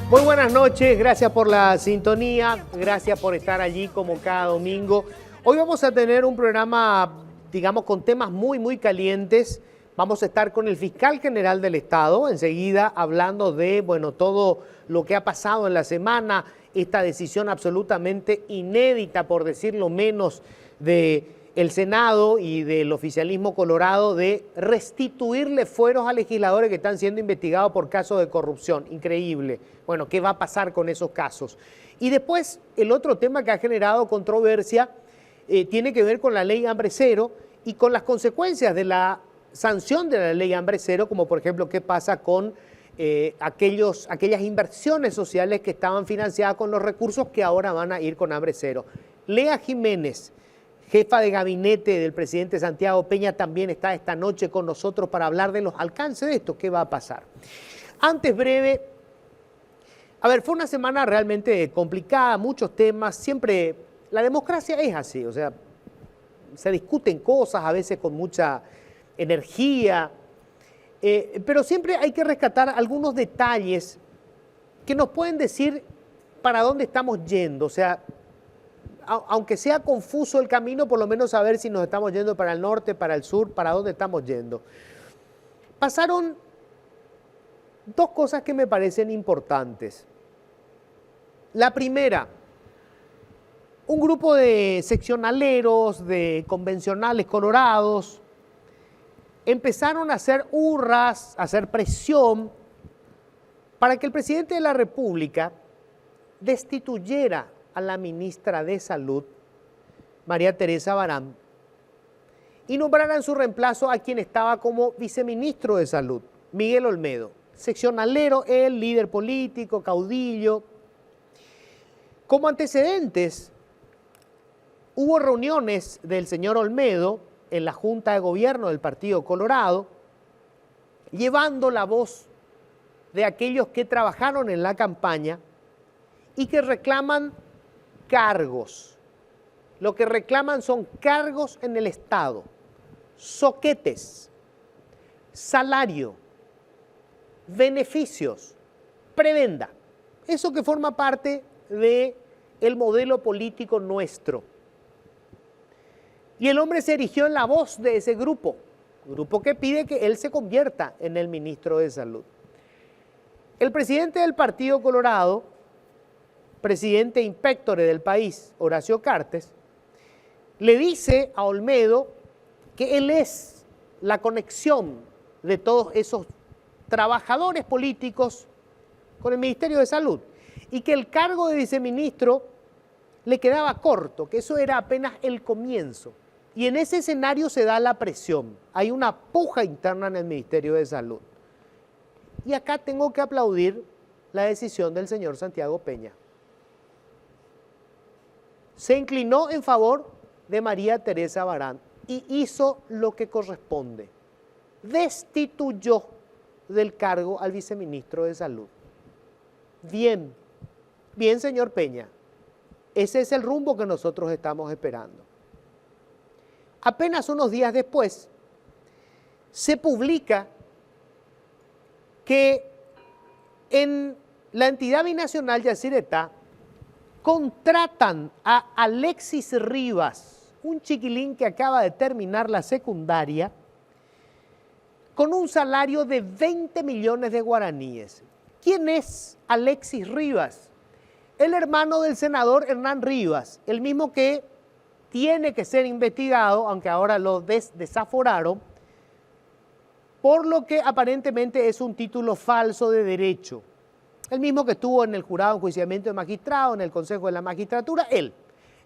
Muy buenas noches, gracias por la sintonía, gracias por estar allí como cada domingo. Hoy vamos a tener un programa, digamos, con temas muy calientes. Vamos a estar con el fiscal general del Estado, enseguida hablando de, bueno, todo lo que ha pasado en la semana, esta decisión absolutamente inédita, por decirlo menos, de el Senado y del oficialismo colorado de restituirle fueros a legisladores que están siendo investigados por casos de corrupción. Increíble. Bueno, ¿qué va a pasar con esos casos? Y después, el otro tema que ha generado controversia tiene que ver con la ley Hambre Cero y con las consecuencias de la sanción de la ley Hambre Cero, como por ejemplo, qué pasa con aquellas inversiones sociales que estaban financiadas con los recursos que ahora van a ir con Hambre Cero. Lea Jiménez, jefa de gabinete del presidente Santiago Peña, también está esta noche con nosotros para hablar de los alcances de esto, qué va a pasar. Antes, breve, a ver, fue una semana realmente complicada, muchos temas, siempre, la democracia es así, o sea, se discuten cosas a veces con mucha energía, pero siempre hay que rescatar algunos detalles que nos pueden decir para dónde estamos yendo, o sea, aunque sea confuso el camino, por lo menos saber si nos estamos yendo para el norte, para el sur, para dónde estamos yendo. Pasaron dos cosas que me parecen importantes. La primera, un grupo de seccionaleros, de convencionales colorados, empezaron a hacer hurras, a hacer presión para que el presidente de la República destituyera a la ministra de Salud, María Teresa Barán, y nombrara en su reemplazo a quien estaba como viceministro de Salud, Miguel Olmedo, seccionalero, él, líder político, caudillo. Como antecedentes, hubo reuniones del señor Olmedo en la Junta de Gobierno del Partido Colorado, llevando la voz de aquellos que trabajaron en la campaña y que reclaman cargos. Lo que reclaman son cargos en el Estado, soquetes, salario, beneficios, prebenda. Eso que forma parte del modelo político nuestro. Y el hombre se erigió en la voz de ese grupo que pide que él se convierta en el ministro de Salud. El presidente del Partido Colorado, presidente inspectore del país, Horacio Cartes, le dice a Olmedo que él es la conexión de todos esos trabajadores políticos con el Ministerio de Salud y que el cargo de viceministro le quedaba corto, que eso era apenas el comienzo. Y en ese escenario se da la presión, hay una puja interna en el Ministerio de Salud. Y acá tengo que aplaudir la decisión del señor Santiago Peña. Se inclinó en favor de María Teresa Barán y hizo lo que corresponde. Destituyó del cargo al viceministro de Salud. Bien, señor Peña. Ese es el rumbo que nosotros estamos esperando. Apenas unos días después, se publica que en la entidad binacional Yacyretá contratan a Alexis Rivas, un chiquilín que acaba de terminar la secundaria, con un salario de 20 millones de guaraníes. ¿Quién es Alexis Rivas? El hermano del senador Hernán Rivas, el mismo que tiene que ser investigado, aunque ahora lo desaforaron, por lo que aparentemente es un título falso de derecho. El mismo que estuvo en el jurado de enjuiciamiento de magistrado, en el Consejo de la Magistratura, él.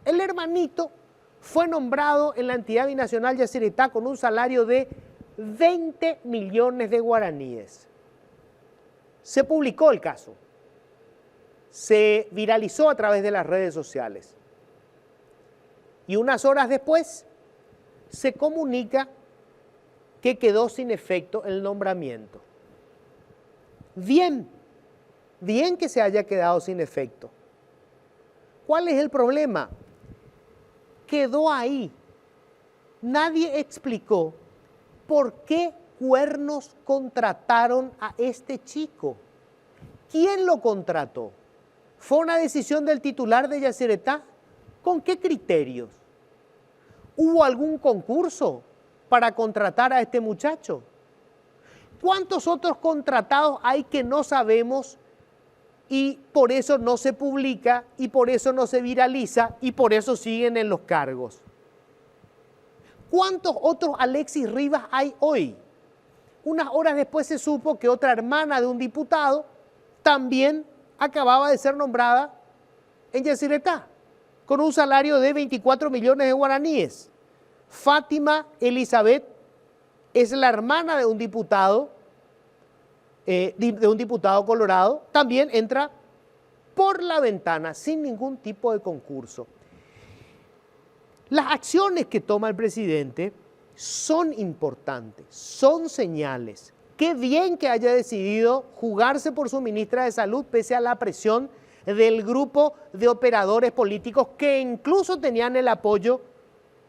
El hermanito fue nombrado en la entidad binacional Yacyretá con un salario de 20 millones de guaraníes. Se publicó el caso, se viralizó a través de las redes sociales y unas horas después se comunica que quedó sin efecto el nombramiento. Bien que se haya quedado sin efecto. ¿Cuál es el problema? Quedó ahí. Nadie explicó por qué cuernos contrataron a este chico. ¿Quién lo contrató? ¿Fue una decisión del titular de Yacyretá? ¿Con qué criterios? ¿Hubo algún concurso para contratar a este muchacho? ¿Cuántos otros contratados hay que no sabemos y por eso no se publica y por eso no se viraliza y por eso siguen en los cargos? ¿Cuántos otros Alexis Rivas hay hoy? Unas horas después se supo que otra hermana de un diputado también acababa de ser nombrada en Yacyretá, con un salario de 24 millones de guaraníes. Fátima Elizabeth es la hermana de un diputado colorado, también entra por la ventana sin ningún tipo de concurso. Las acciones que toma el presidente son importantes, son señales. Qué bien que haya decidido jugarse por su ministra de Salud pese a la presión del grupo de operadores políticos que incluso tenían el apoyo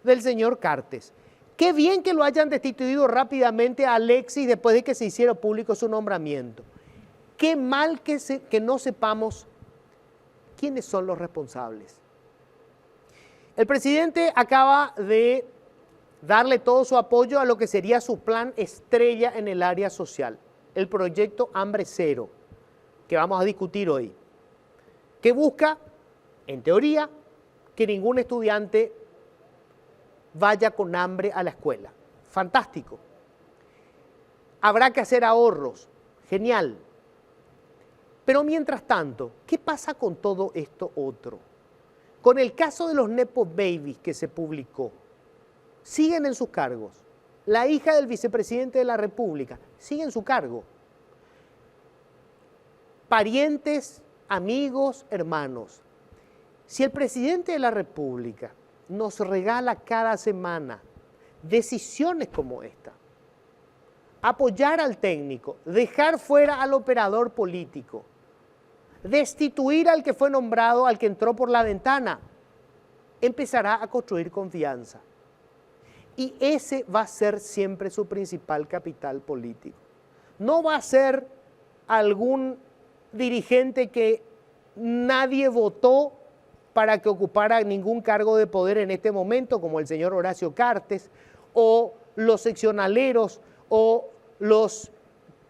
del señor Cartes. Qué bien que lo hayan destituido rápidamente a Alexis después de que se hiciera público su nombramiento. Qué mal que no sepamos quiénes son los responsables. El presidente acaba de darle todo su apoyo a lo que sería su plan estrella en el área social, el proyecto Hambre Cero, que vamos a discutir hoy, que busca, en teoría, que ningún estudiante vaya con hambre a la escuela. Fantástico. Habrá que hacer ahorros. Genial. Pero mientras tanto, ¿qué pasa con todo esto otro? Con el caso de los Nepo Babies que se publicó, siguen en sus cargos. La hija del vicepresidente de la República sigue en su cargo. Parientes, amigos, hermanos. Si el presidente de la República nos regala cada semana decisiones como esta, apoyar al técnico, dejar fuera al operador político, destituir al que fue nombrado, al que entró por la ventana, empezará a construir confianza. Y ese va a ser siempre su principal capital político. No va a ser algún dirigente que nadie votó para que ocupara ningún cargo de poder en este momento, como el señor Horacio Cartes, o los seccionaleros, o los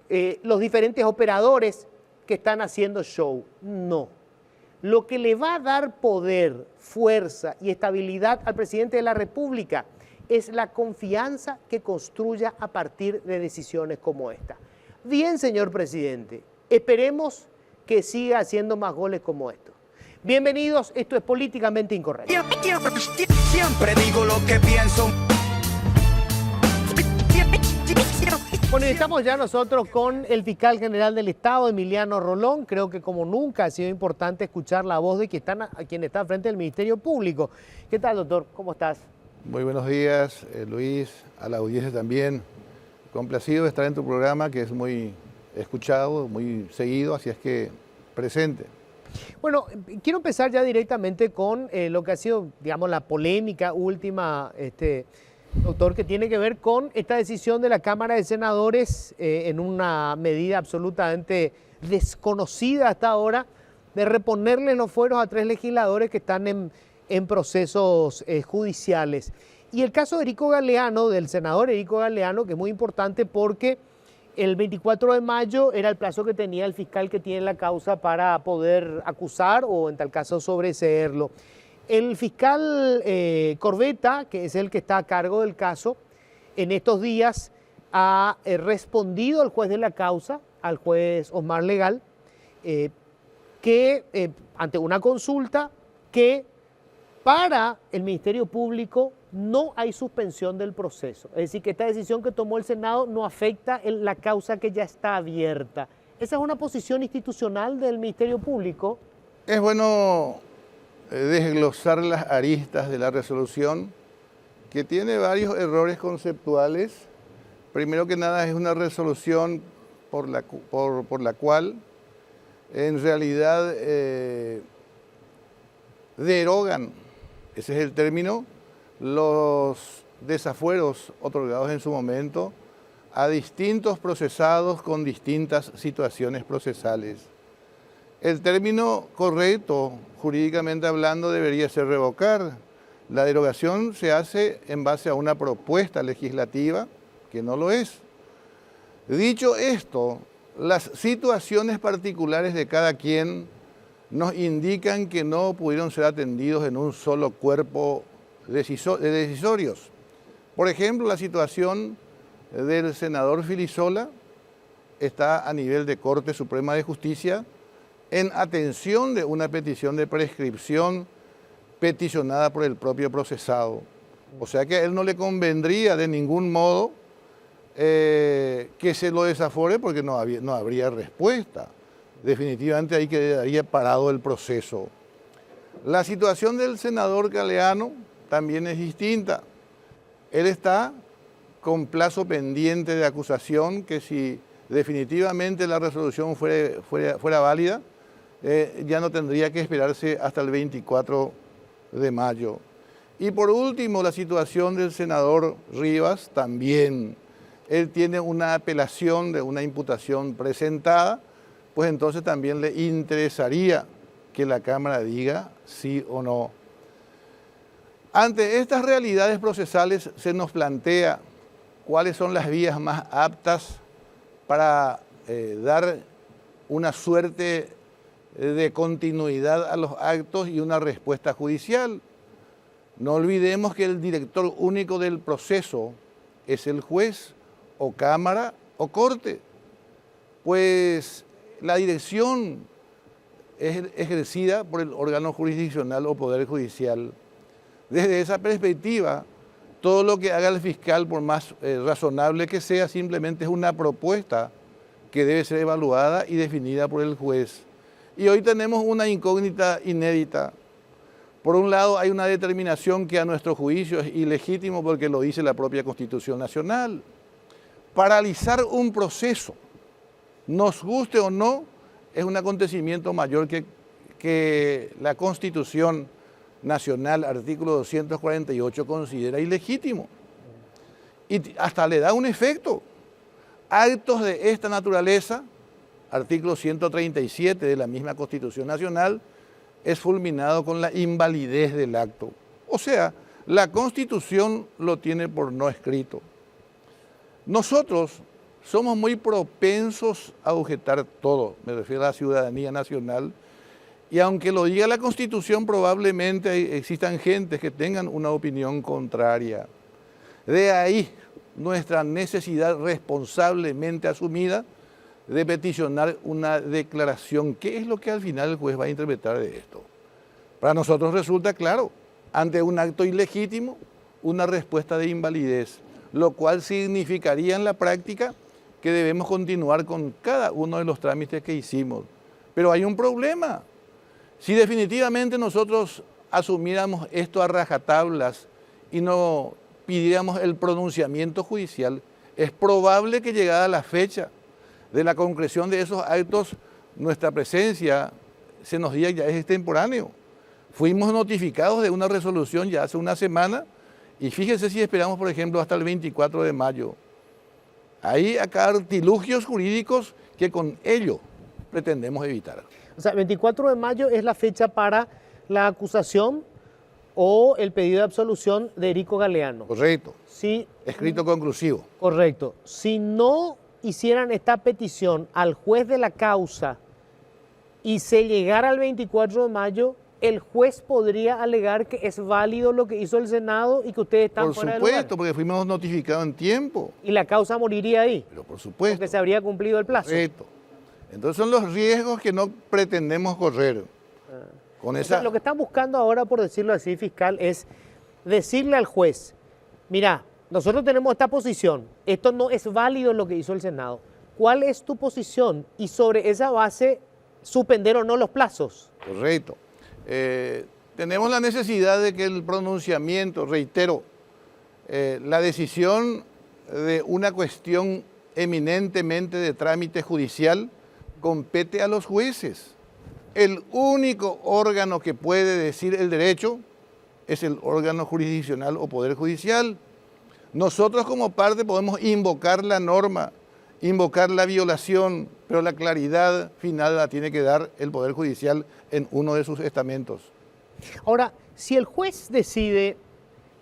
diferentes operadores que están haciendo show. No. Lo que le va a dar poder, fuerza y estabilidad al presidente de la República es la confianza que construya a partir de decisiones como esta. Bien, señor presidente, esperemos que siga haciendo más goles como estos. Bienvenidos, esto es Políticamente Incorrecto. Siempre digo lo que pienso. Bueno, estamos ya nosotros con el fiscal general del Estado, Emiliano Rolón. Creo que como nunca ha sido importante escuchar la voz de quien está frente al Ministerio Público. ¿Qué tal, doctor? ¿Cómo estás? Muy buenos días, Luis, a la audiencia también. Complacido de estar en tu programa, que es muy escuchado, muy seguido, así es que presente. Bueno, quiero empezar ya directamente con lo que ha sido, digamos, la polémica última, doctor, que tiene que ver con esta decisión de la Cámara de Senadores en una medida absolutamente desconocida hasta ahora de reponerle los fueros a 3 legisladores que están en procesos judiciales. Y el caso de Erico Galeano, del senador Erico Galeano, que es muy importante porque el 24 de mayo era el plazo que tenía el fiscal que tiene la causa para poder acusar o en tal caso sobreseerlo. El fiscal Corbetta, que es el que está a cargo del caso, en estos días ha respondido al juez de la causa, al juez Osmar Legal, que ante una consulta que para el Ministerio Público no hay suspensión del proceso. Es decir, que esta decisión que tomó el Senado no afecta la causa que ya está abierta. ¿Esa es una posición institucional del Ministerio Público? Es bueno desglosar las aristas de la resolución, que tiene varios errores conceptuales. Primero que nada, es una resolución por la cual en realidad derogan, ese es el término, los desafueros otorgados en su momento a distintos procesados con distintas situaciones procesales. El término correcto, jurídicamente hablando, debería ser revocar. La derogación se hace en base a una propuesta legislativa que no lo es. Dicho esto, las situaciones particulares de cada quien nos indican que no pudieron ser atendidos en un solo cuerpo de decisorios. Por ejemplo, la situación del senador Filisola está a nivel de Corte Suprema de Justicia en atención de una petición de prescripción peticionada por el propio procesado. O sea que a él no le convendría de ningún modo que se lo desafore porque no habría respuesta. Definitivamente ahí quedaría parado el proceso. La situación del senador Galeano también es distinta. Él está con plazo pendiente de acusación que si definitivamente la resolución fuera válida, ya no tendría que esperarse hasta el 24 de mayo. Y por último, la situación del senador Rivas también. Él tiene una apelación de una imputación presentada, pues entonces también le interesaría que la Cámara diga sí o no. Ante estas realidades procesales se nos plantea cuáles son las vías más aptas para dar una suerte de continuidad a los actos y una respuesta judicial. No olvidemos que el director único del proceso es el juez, o Cámara o Corte, pues la dirección es ejercida por el órgano jurisdiccional o Poder Judicial. Desde esa perspectiva, todo lo que haga el fiscal, por más razonable que sea, simplemente es una propuesta que debe ser evaluada y definida por el juez. Y hoy tenemos una incógnita inédita. Por un lado, hay una determinación que a nuestro juicio es ilegítimo porque lo dice la propia Constitución Nacional. Paralizar un proceso, nos guste o no, es un acontecimiento mayor que la Constitución Nacional, artículo 248, considera ilegítimo. Y hasta le da un efecto. Actos de esta naturaleza, artículo 137 de la misma Constitución Nacional, es fulminado con la invalidez del acto. O sea, la Constitución lo tiene por no escrito. Nosotros somos muy propensos a objetar todo, me refiero a la ciudadanía nacional, y aunque lo diga la Constitución, probablemente existan gentes que tengan una opinión contraria. De ahí nuestra necesidad responsablemente asumida de peticionar una declaración. ¿Qué es lo que al final el juez va a interpretar de esto? Para nosotros resulta claro, ante un acto ilegítimo, una respuesta de invalidez, lo cual significaría en la práctica que debemos continuar con cada uno de los trámites que hicimos. Pero hay un problema. Si definitivamente nosotros asumiéramos esto a rajatablas y no pidiéramos el pronunciamiento judicial, es probable que llegada la fecha de la concreción de esos actos, nuestra presencia se nos diga ya es extemporáneo. Fuimos notificados de una resolución ya hace una semana y fíjense si esperamos, por ejemplo, hasta el 24 de mayo. Hay acá artilugios jurídicos que con ello pretendemos evitar. O sea, 24 de mayo es la fecha para la acusación o el pedido de absolución de Erico Galeano. Correcto. Sí. Escrito conclusivo. Correcto. Si no hicieran esta petición al juez de la causa y se llegara al 24 de mayo, el juez podría alegar que es válido lo que hizo el Senado y que ustedes están fuera del lugar. Por supuesto, porque fuimos notificados en tiempo. Y la causa moriría ahí. Pero por supuesto. Porque se habría cumplido el plazo. Correcto. Entonces son los riesgos que no pretendemos correr. Con esa... O sea, lo que están buscando ahora, por decirlo así, fiscal, es decirle al juez, mira, nosotros tenemos esta posición, esto no es válido lo que hizo el Senado. ¿Cuál es tu posición? Y sobre esa base, suspender o no los plazos. Correcto. Tenemos la necesidad de que el pronunciamiento, reitero, la decisión de una cuestión eminentemente de trámite judicial compete a los jueces. El único órgano que puede decir el derecho es el órgano jurisdiccional o Poder Judicial. Nosotros como parte podemos invocar la norma invocar la violación, pero la claridad final la tiene que dar el Poder Judicial en uno de sus estamentos. Ahora, si el juez decide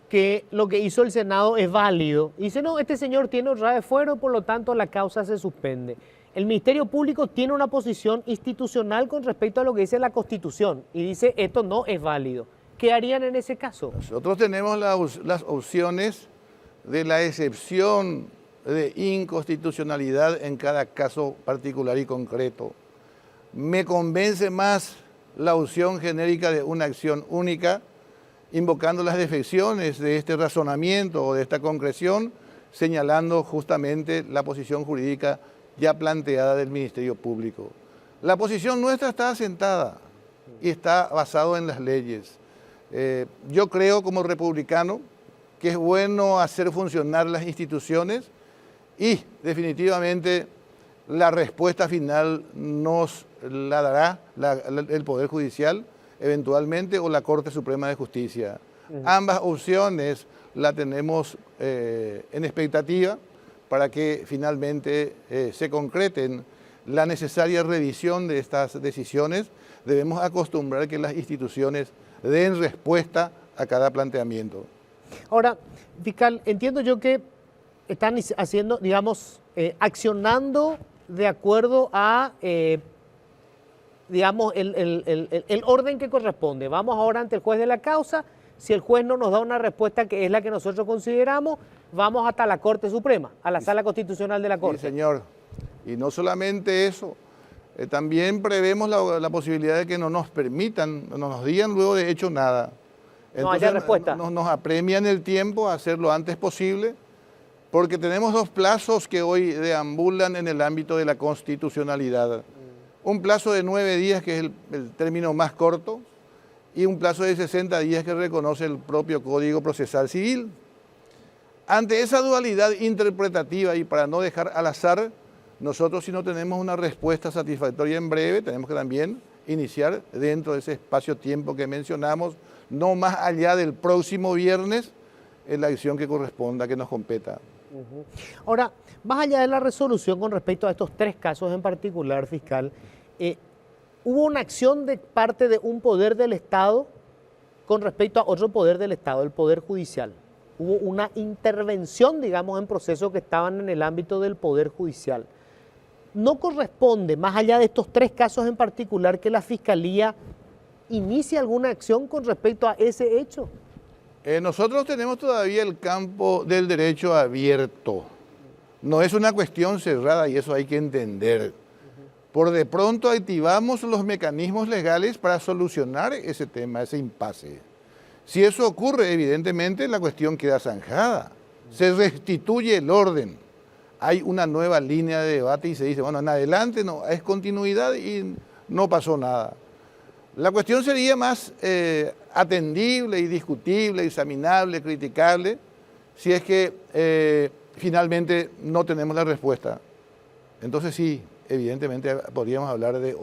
que lo que hizo el Senado es válido, y dice, no, este señor tiene honra de fuero, por lo tanto la causa se suspende. El Ministerio Público tiene una posición institucional con respecto a lo que dice la Constitución, y dice, esto no es válido. ¿Qué harían en ese caso? Nosotros tenemos las opciones de la excepción de inconstitucionalidad en cada caso particular y concreto. Me convence más la opción genérica de una acción única, invocando las defecciones de este razonamiento o de esta concreción, señalando justamente la posición jurídica ya planteada del Ministerio Público. La posición nuestra está asentada y está basada en las leyes. Yo creo como republicano que es bueno hacer funcionar las instituciones y definitivamente la respuesta final nos la dará el Poder Judicial eventualmente o la Corte Suprema de Justicia. Ambas opciones la tenemos en expectativa para que finalmente se concreten la necesaria revisión de estas decisiones. Debemos acostumbrar que las instituciones den respuesta a cada planteamiento. Ahora, fiscal, entiendo yo que están haciendo, digamos, accionando de acuerdo a, digamos, el orden que corresponde. Vamos ahora ante el juez de la causa. Si el juez no nos da una respuesta que es la que nosotros consideramos, vamos hasta la Corte Suprema, a la Sala Constitucional de la Corte. Sí, señor. Y no solamente eso, también prevemos la posibilidad de que no nos permitan, no nos digan luego de hecho nada. Entonces, no haya respuesta. Nos apremian el tiempo a hacer lo antes posible, porque tenemos dos plazos que hoy deambulan en el ámbito de la constitucionalidad. Un plazo de 9 días, que es el término más corto, y un plazo de 60 días que reconoce el propio Código Procesal Civil. Ante esa dualidad interpretativa y para no dejar al azar, nosotros si no tenemos una respuesta satisfactoria en breve, tenemos que también iniciar dentro de ese espacio-tiempo que mencionamos, no más allá del próximo viernes, en la acción que corresponda, que nos competa. Ahora, más allá de la resolución con respecto a estos 3 casos en particular, fiscal, ¿hubo una acción de parte de un poder del Estado con respecto a otro poder del Estado, el Poder Judicial? Hubo una intervención, digamos, en procesos que estaban en el ámbito del Poder Judicial. ¿No corresponde, más allá de estos 3 casos en particular, que la Fiscalía inicie alguna acción con respecto a ese hecho? Nosotros tenemos todavía el campo del derecho abierto. No es una cuestión cerrada y eso hay que entender. Por de pronto activamos los mecanismos legales para solucionar ese tema, ese impasse. Si eso ocurre, evidentemente la cuestión queda zanjada. Se restituye el orden. Hay una nueva línea de debate y se dice, bueno, en adelante no, es continuidad y no pasó nada. La cuestión sería más atendible y discutible, examinable, criticable, si es que finalmente no tenemos la respuesta. Entonces sí, evidentemente podríamos hablar de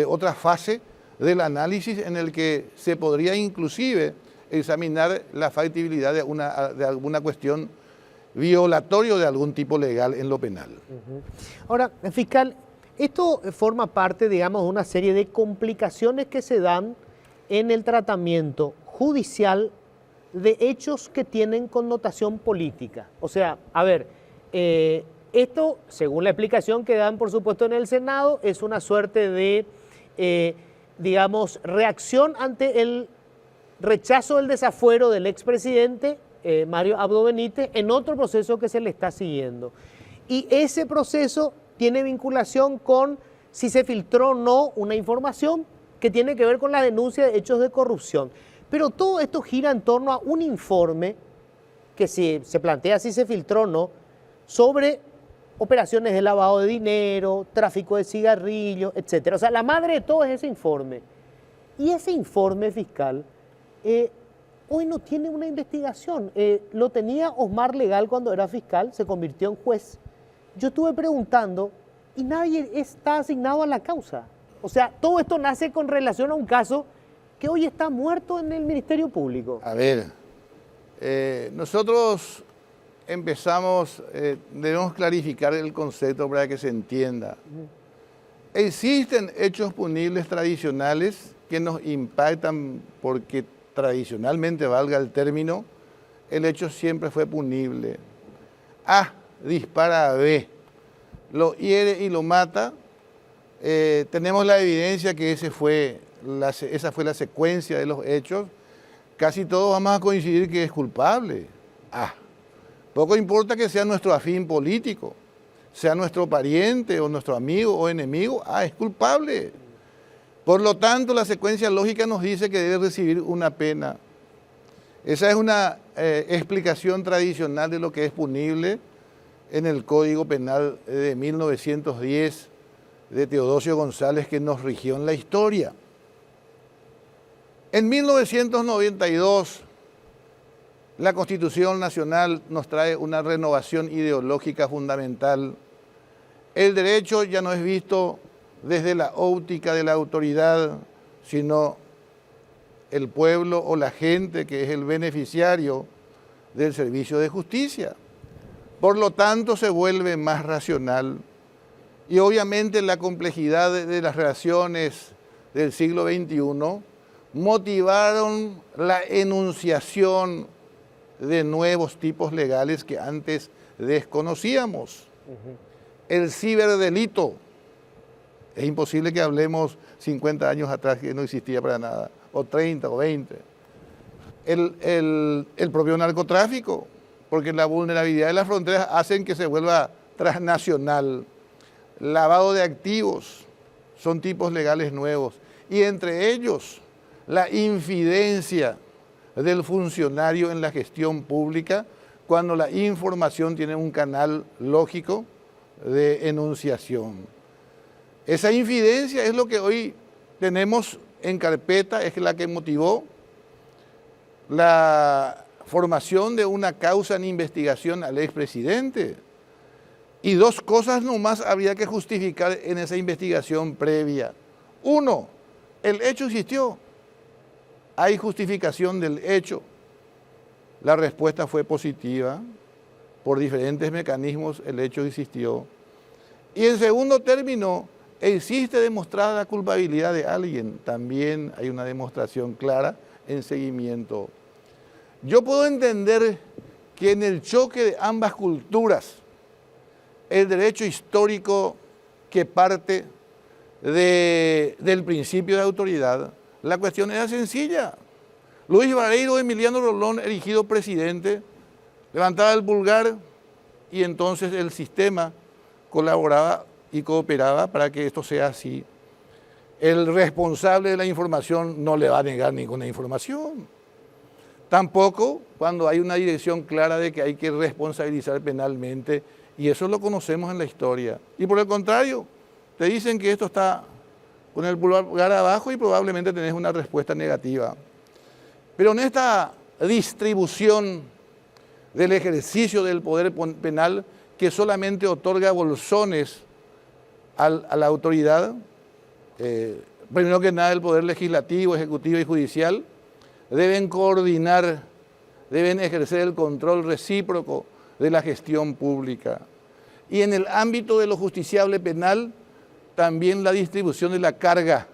otra fase del análisis en el que se podría inclusive examinar la factibilidad de alguna cuestión violatoria de algún tipo legal en lo penal. Ahora, fiscal, esto forma parte, digamos, de una serie de complicaciones que se dan en el tratamiento judicial de hechos que tienen connotación política. O sea, a ver, esto, según la explicación que dan, por supuesto, en el Senado, es una suerte de, digamos, reacción ante el rechazo del desafuero del expresidente Mario Abdo Benítez en otro proceso que se le está siguiendo. Y ese proceso tiene vinculación con si se filtró o no una información que tiene que ver con la denuncia de hechos de corrupción. Pero todo esto gira en torno a un informe que se plantea si se filtró o no, sobre operaciones de lavado de dinero, tráfico de cigarrillos, etc. O sea, la madre de todo es ese informe. Y ese informe fiscal hoy no tiene una investigación. Lo tenía Osmar Legal cuando era fiscal, se convirtió en juez. Yo estuve preguntando y nadie está asignado a la causa. O sea, todo esto nace con relación a un caso que hoy está muerto en el Ministerio Público. A ver, nosotros debemos clarificar el concepto para que se entienda. Existen hechos punibles tradicionales que nos impactan porque tradicionalmente, valga el término, el hecho siempre fue punible. A dispara a B, lo hiere y lo mata. Tenemos la evidencia que esa fue la secuencia de los hechos. Casi todos vamos a coincidir que es culpable. Poco importa que sea nuestro afín político, sea nuestro pariente o nuestro amigo o enemigo, es culpable. Por lo tanto, la secuencia lógica nos dice que debe recibir una pena. Esa es una explicación tradicional de lo que es punible en el Código Penal de 1910 de Teodosio González, que nos rigió en la historia. En 1992, la Constitución Nacional nos trae una renovación ideológica fundamental. El derecho ya no es visto desde la óptica de la autoridad, sino el pueblo o la gente que es el beneficiario del servicio de justicia. Por lo tanto, se vuelve más racional. Y obviamente la complejidad de las relaciones del siglo XXI motivaron la enunciación de nuevos tipos legales que antes desconocíamos. El ciberdelito. Es imposible que hablemos 50 años atrás que no existía para nada, o 30 o 20. El propio narcotráfico, porque la vulnerabilidad de las fronteras hacen que se vuelva transnacional. Lavado de activos, son tipos legales nuevos. Y entre ellos, la infidencia del funcionario en la gestión pública cuando la información tiene un canal lógico de enunciación. Esa infidencia es lo que hoy tenemos en carpeta, es la que motivó la formación de una causa en investigación al expresidente. Y dos cosas nomás habría que justificar en esa investigación previa. Uno, el hecho existió. Hay justificación del hecho. La respuesta fue positiva. Por diferentes mecanismos el hecho existió. Y en segundo término, existe demostrada la culpabilidad de alguien. También hay una demostración clara en seguimiento. Yo puedo entender que en el choque de ambas culturas, el derecho histórico que parte del principio de autoridad, la cuestión era sencilla. Luis Vareiro Emiliano Rolón, erigido presidente, levantaba el pulgar y entonces el sistema colaboraba y cooperaba para que esto sea así. El responsable de la información no le va a negar ninguna información. Tampoco cuando hay una dirección clara de que hay que responsabilizar penalmente, y eso lo conocemos en la historia. Y por el contrario, te dicen que esto está con el pulgar abajo y probablemente tenés una respuesta negativa. Pero en esta distribución del ejercicio del poder penal que solamente otorga bolsones a la autoridad, primero que nada el poder legislativo, ejecutivo y judicial, deben coordinar, deben ejercer el control recíproco de la gestión pública. Y en el ámbito de lo justiciable penal, también la distribución de la carga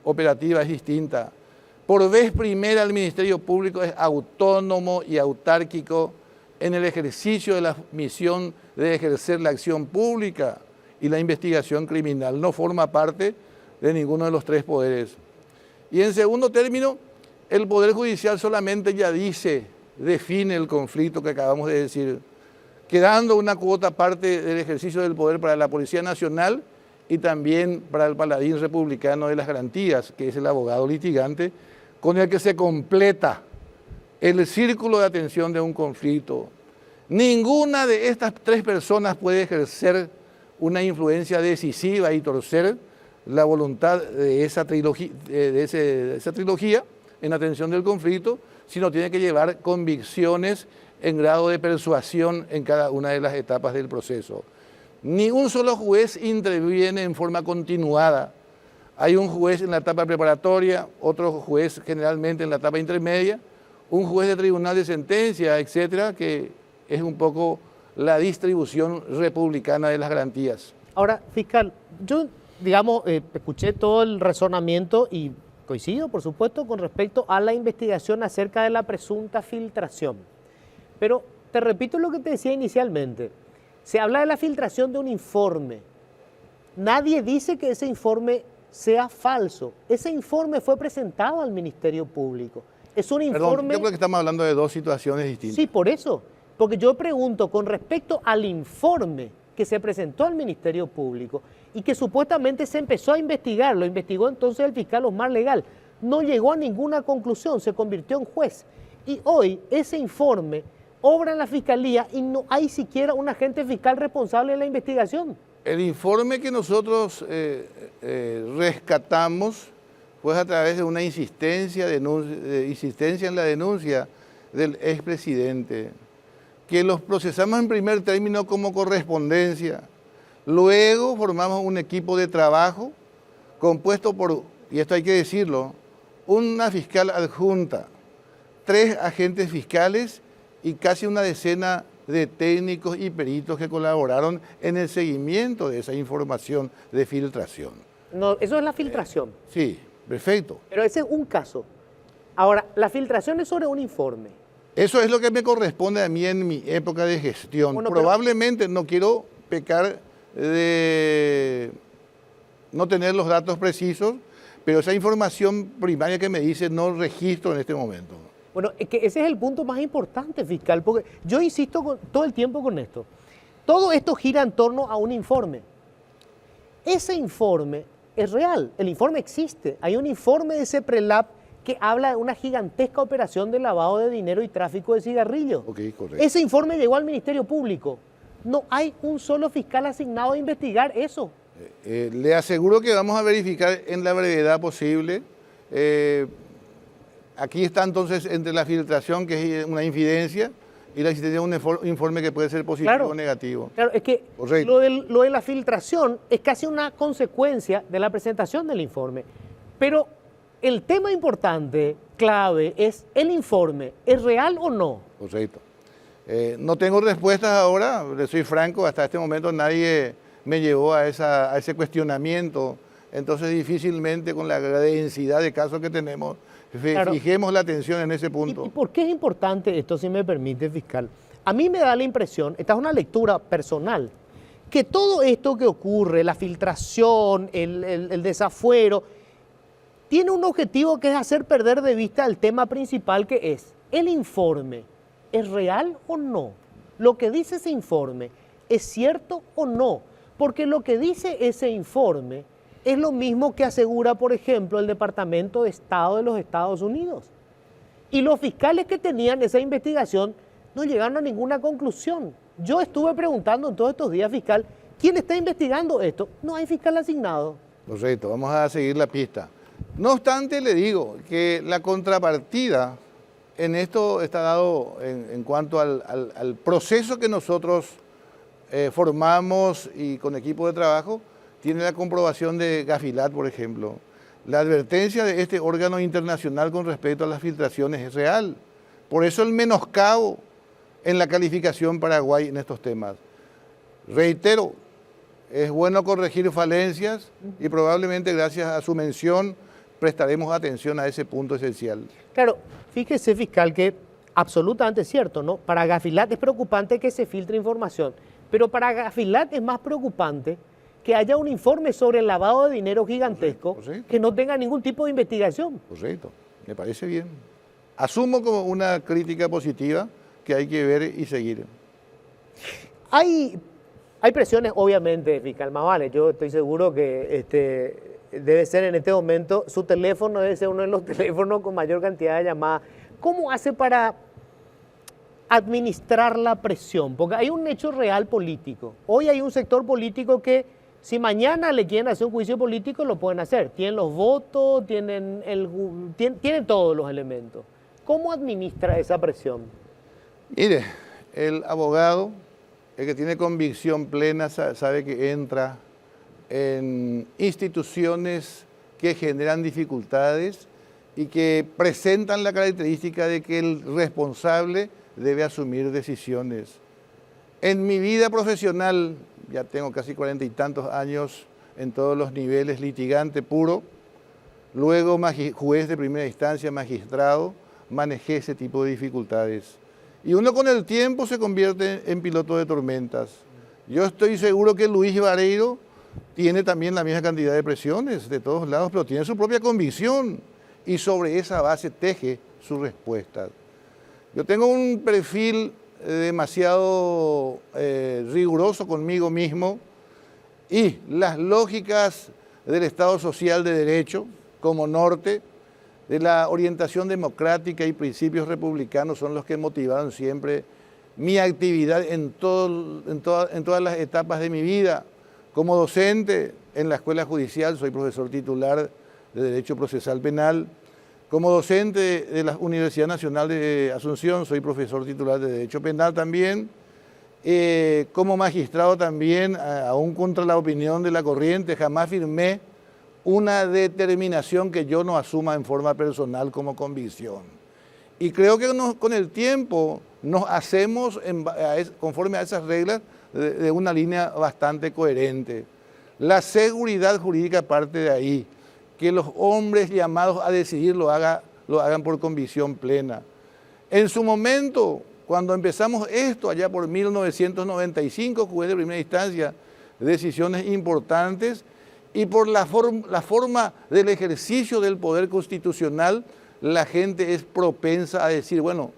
operativa es distinta. Por vez primera el Ministerio Público es autónomo y autárquico en el ejercicio de la misión de ejercer la acción pública y la investigación criminal. No forma parte de ninguno de los tres poderes. Y en segundo término, el Poder Judicial solamente ya define el conflicto que acabamos de decir, quedando una cuota aparte del ejercicio del poder para la Policía Nacional y también para el paladín republicano de las garantías, que es el abogado litigante, con el que se completa el círculo de atención de un conflicto. Ninguna de estas tres personas puede ejercer una influencia decisiva y torcer la voluntad de esa trilogía en atención del conflicto, sino tiene que llevar convicciones en grado de persuasión en cada una de las etapas del proceso. Ni un solo juez interviene en forma continuada. Hay un juez en la etapa preparatoria, otro juez generalmente en la etapa intermedia, un juez de tribunal de sentencia, etcétera, que es un poco la distribución republicana de las garantías. Ahora, fiscal, yo, digamos, escuché todo el razonamiento y coincido, por supuesto, con respecto a la investigación acerca de la presunta filtración. Pero te repito lo que te decía inicialmente. Se habla de la filtración de un informe. Nadie dice que ese informe sea falso. Ese informe fue presentado al Ministerio Público. Es un informe... Perdón, yo creo que estamos hablando de dos situaciones distintas. Sí, por eso. Porque yo pregunto con respecto al informe que se presentó al Ministerio Público y que supuestamente se empezó a investigar, lo investigó entonces el fiscal Osmar Legal, no llegó a ninguna conclusión, se convirtió en juez. Y hoy ese informe obra en la Fiscalía y no hay siquiera un agente fiscal responsable de la investigación. El informe que nosotros rescatamos fue a través de una insistencia en la denuncia del expresidente, que los procesamos en primer término como correspondencia. Luego formamos un equipo de trabajo compuesto por, y esto hay que decirlo, una fiscal adjunta, 3 agentes fiscales y casi una decena de técnicos y peritos que colaboraron en el seguimiento de esa información de filtración. No, eso es la filtración. Sí, perfecto. Pero ese es un caso. Ahora, la filtración es sobre un informe. Eso es lo que me corresponde a mí en mi época de gestión. Bueno, probablemente no quiero pecar de no tener los datos precisos, pero esa información primaria que me dice no registro en este momento. Bueno, es que ese es el punto más importante, fiscal, porque yo insisto todo el tiempo con esto. Todo esto gira en torno a un informe. Ese informe es real, el informe existe. Hay un informe de CEPRELAP que habla de una gigantesca operación de lavado de dinero y tráfico de cigarrillos. Ok, correcto. Ese informe llegó al Ministerio Público. No hay un solo fiscal asignado a investigar eso. Le aseguro que vamos a verificar en la brevedad posible. Aquí está entonces entre la filtración, que es una infidencia, y la existencia de un informe que puede ser positivo o negativo. Claro, es que Correcto. lo de la filtración es casi una consecuencia de la presentación del informe. Pero el tema importante, clave, es el informe. ¿Es real o no? Correcto. No tengo respuestas ahora, le soy franco, hasta este momento nadie me llevó a ese cuestionamiento, entonces difícilmente con la densidad de casos que tenemos, fijemos la atención en ese punto. ¿Y por qué es importante esto, si me permite, fiscal? A mí me da la impresión, esta es una lectura personal, que todo esto que ocurre, la filtración, el desafuero, tiene un objetivo que es hacer perder de vista el tema principal, que es el informe. ¿Es real o no? Lo que dice ese informe, ¿es cierto o no? Porque lo que dice ese informe es lo mismo que asegura, por ejemplo, el Departamento de Estado de los Estados Unidos. Y los fiscales que tenían esa investigación no llegaron a ninguna conclusión. Yo estuve preguntando en todos estos días, fiscal, ¿quién está investigando esto? No hay fiscal asignado. Correcto, vamos a seguir la pista. No obstante, le digo que la contrapartida en esto está dado en cuanto al proceso que nosotros formamos y con equipo de trabajo, tiene la comprobación de Gafilat, por ejemplo. La advertencia de este órgano internacional con respecto a las filtraciones es real. Por eso el menoscabo en la calificación Paraguay en estos temas. Reitero, es bueno corregir falencias y probablemente gracias a su mención prestaremos atención a ese punto esencial. Claro, fíjese, fiscal, que absolutamente cierto, ¿no? Para Gafilat es preocupante que se filtre información, pero para Gafilat es más preocupante que haya un informe sobre el lavado de dinero gigantesco, correcto, que no tenga ningún tipo de investigación. Correcto, me parece bien. Asumo como una crítica positiva que hay que ver y seguir. Hay presiones, obviamente, fiscal, más vale. Yo estoy seguro que debe ser en este momento, su teléfono debe ser uno de los teléfonos con mayor cantidad de llamadas. ¿Cómo hace para administrar la presión? Porque hay un hecho real político. Hoy hay un sector político que, si mañana le quieren hacer un juicio político, lo pueden hacer. Tienen los votos, tienen todos los elementos. ¿Cómo administra esa presión? Mire, el abogado, el que tiene convicción plena, sabe que entra en instituciones que generan dificultades y que presentan la característica de que el responsable debe asumir decisiones. En mi vida profesional, ya tengo casi 40 y tantos años en todos los niveles, litigante puro, luego juez de primera instancia, magistrado, manejé ese tipo de dificultades. Y uno con el tiempo se convierte en piloto de tormentas. Yo estoy seguro que Luis Vareiro tiene también la misma cantidad de presiones de todos lados, pero tiene su propia convicción y sobre esa base teje sus respuestas. Yo tengo un perfil demasiado riguroso conmigo mismo y las lógicas del Estado Social de Derecho como norte, de la orientación democrática y principios republicanos son los que motivaron siempre mi actividad en todas las etapas de mi vida. Como docente en la Escuela Judicial, soy profesor titular de Derecho Procesal Penal. Como docente de la Universidad Nacional de Asunción, soy profesor titular de Derecho Penal también. Como magistrado también, aún contra la opinión de la corriente, jamás firmé una determinación que yo no asuma en forma personal como convicción. Y creo que con el tiempo nos hacemos, conforme a esas reglas, de una línea bastante coherente. La seguridad jurídica parte de ahí, que los hombres llamados a decidir lo hagan por convicción plena. En su momento, cuando empezamos esto, allá por 1995, juez de primera instancia, decisiones importantes, y por la forma del ejercicio del poder constitucional, la gente es propensa a decir, bueno,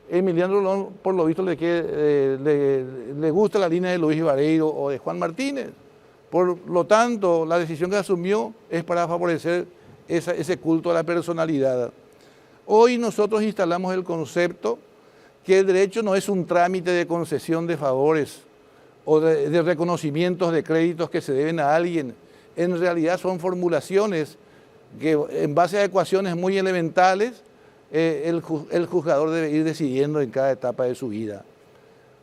Emiliano Rolón, por lo visto, le gusta la línea de Luis Vareiro o de Juan Martínez. Por lo tanto, la decisión que asumió es para favorecer ese culto a la personalidad. Hoy nosotros instalamos el concepto que el derecho no es un trámite de concesión de favores o de reconocimientos de créditos que se deben a alguien. En realidad son formulaciones que en base a ecuaciones muy elementales el juzgador debe ir decidiendo en cada etapa de su vida.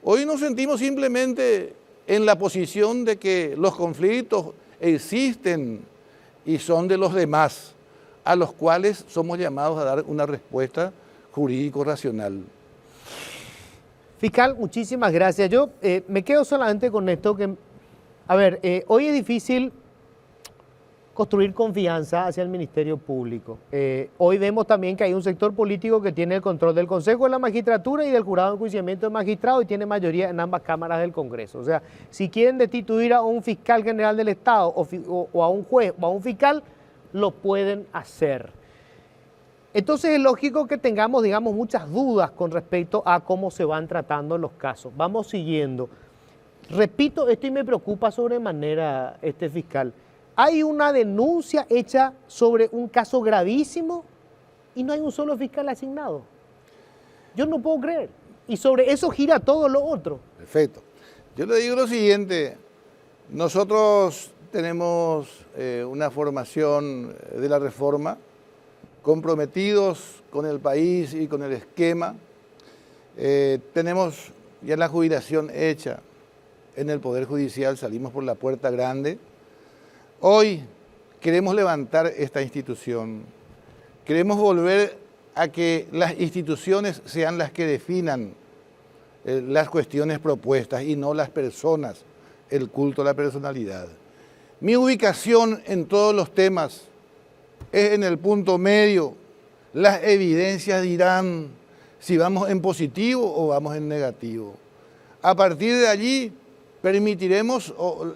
Hoy nos sentimos simplemente en la posición de que los conflictos existen y son de los demás, a los cuales somos llamados a dar una respuesta jurídico-racional. Fiscal, muchísimas gracias. Yo me quedo solamente con esto que, hoy es difícil construir confianza hacia el Ministerio Público. Hoy vemos también que hay un sector político que tiene el control del Consejo de la Magistratura y del Jurado de Enjuiciamiento de Magistrados y tiene mayoría en ambas cámaras del Congreso. O sea, si quieren destituir a un fiscal general del Estado o a un juez o a un fiscal, lo pueden hacer. Entonces es lógico que tengamos, digamos, muchas dudas con respecto a cómo se van tratando los casos. Vamos siguiendo. Repito, esto y me preocupa sobremanera, fiscal. Hay una denuncia hecha sobre un caso gravísimo y no hay un solo fiscal asignado. Yo no puedo creer. Y sobre eso gira todo lo otro. Perfecto. Yo le digo lo siguiente. Nosotros tenemos una formación de la reforma, comprometidos con el país y con el esquema. Tenemos ya la jubilación hecha en el Poder Judicial, salimos por la puerta grande. Hoy queremos levantar esta institución, queremos volver a que las instituciones sean las que definan las cuestiones propuestas y no las personas, el culto a la personalidad. Mi ubicación en todos los temas es en el punto medio. Las evidencias dirán si vamos en positivo o vamos en negativo. A partir de allí, permitiremos,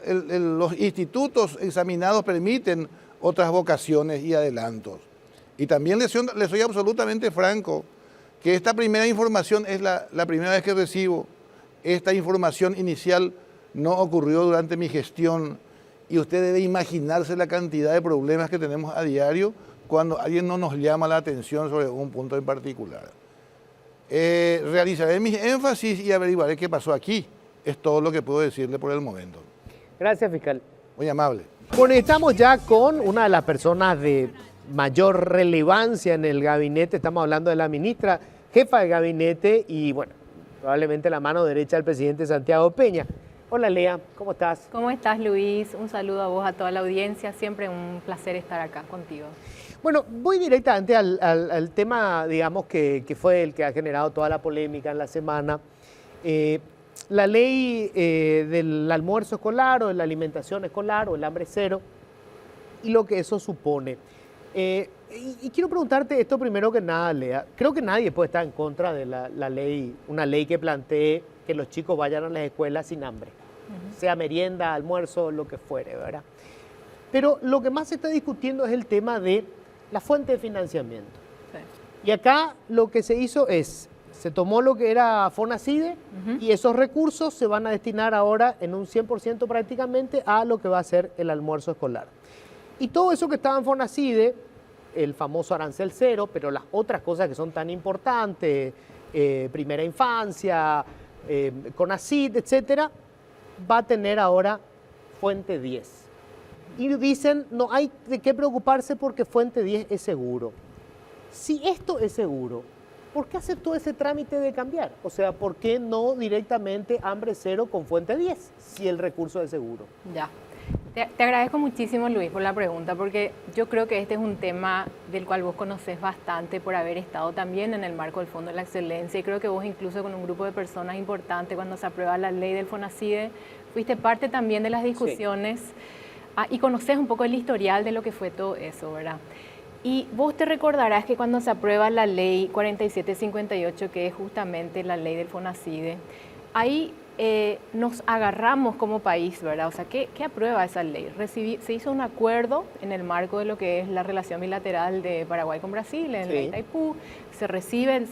los institutos examinados permiten otras vocaciones y adelantos. Y también les soy absolutamente franco, que esta primera información es la primera vez que recibo. Esta información inicial no ocurrió durante mi gestión y usted debe imaginarse la cantidad de problemas que tenemos a diario cuando alguien no nos llama la atención sobre un punto en particular. Realizaré mis énfasis y averiguaré qué pasó aquí. Es todo lo que puedo decirle por el momento. Gracias, fiscal. Muy amable. Conectamos ya con una de las personas de mayor relevancia en el gabinete. Estamos hablando de la ministra, jefa de gabinete y, bueno, probablemente la mano derecha del presidente Santiago Peña. Hola, Lea, ¿cómo estás? ¿Cómo estás, Luis? Un saludo a vos, a toda la audiencia. Siempre un placer estar acá contigo. Bueno, voy directamente al tema, digamos, que fue el que ha generado toda la polémica en la semana. La ley del almuerzo escolar o de la alimentación escolar o el hambre cero y lo que eso supone. Y quiero preguntarte esto primero que nada, Lea. Creo que nadie puede estar en contra de la ley, una ley que plantee que los chicos vayan a las escuelas sin hambre, sea merienda, almuerzo, lo que fuere, ¿verdad? Pero lo que más se está discutiendo es el tema de la fuente de financiamiento. Sí. Y acá lo que se hizo es, se tomó lo que era Fonacide y esos recursos se van a destinar ahora en un 100% prácticamente a lo que va a ser el almuerzo escolar. Y todo eso que estaba en Fonacide, el famoso arancel cero, pero las otras cosas que son tan importantes, primera infancia, CONACYT, etcétera, va a tener ahora Fuente 10. Y dicen, no hay de qué preocuparse porque Fuente 10 es seguro. Si esto es seguro, ¿por qué hacer todo ese trámite de cambiar? O sea, ¿por qué no directamente hambre cero con Fuente 10 si el recurso es seguro? Ya. Te agradezco muchísimo, Luis, por la pregunta, porque yo creo que este es un tema del cual vos conocés bastante por haber estado también en el marco del Fondo de la Excelencia, y creo que vos incluso con un grupo de personas importantes cuando se aprueba la ley del Fonacide, fuiste parte también de las discusiones. Sí. Y conocés un poco el historial de lo que fue todo eso, ¿verdad? Y vos te recordarás que cuando se aprueba la ley 4758, que es justamente la ley del Fonacide, ahí nos agarramos como país, ¿verdad? O sea, ¿qué aprueba esa ley? Se hizo un acuerdo en el marco de lo que es la relación bilateral de Paraguay con Brasil, en la Itaipú. Se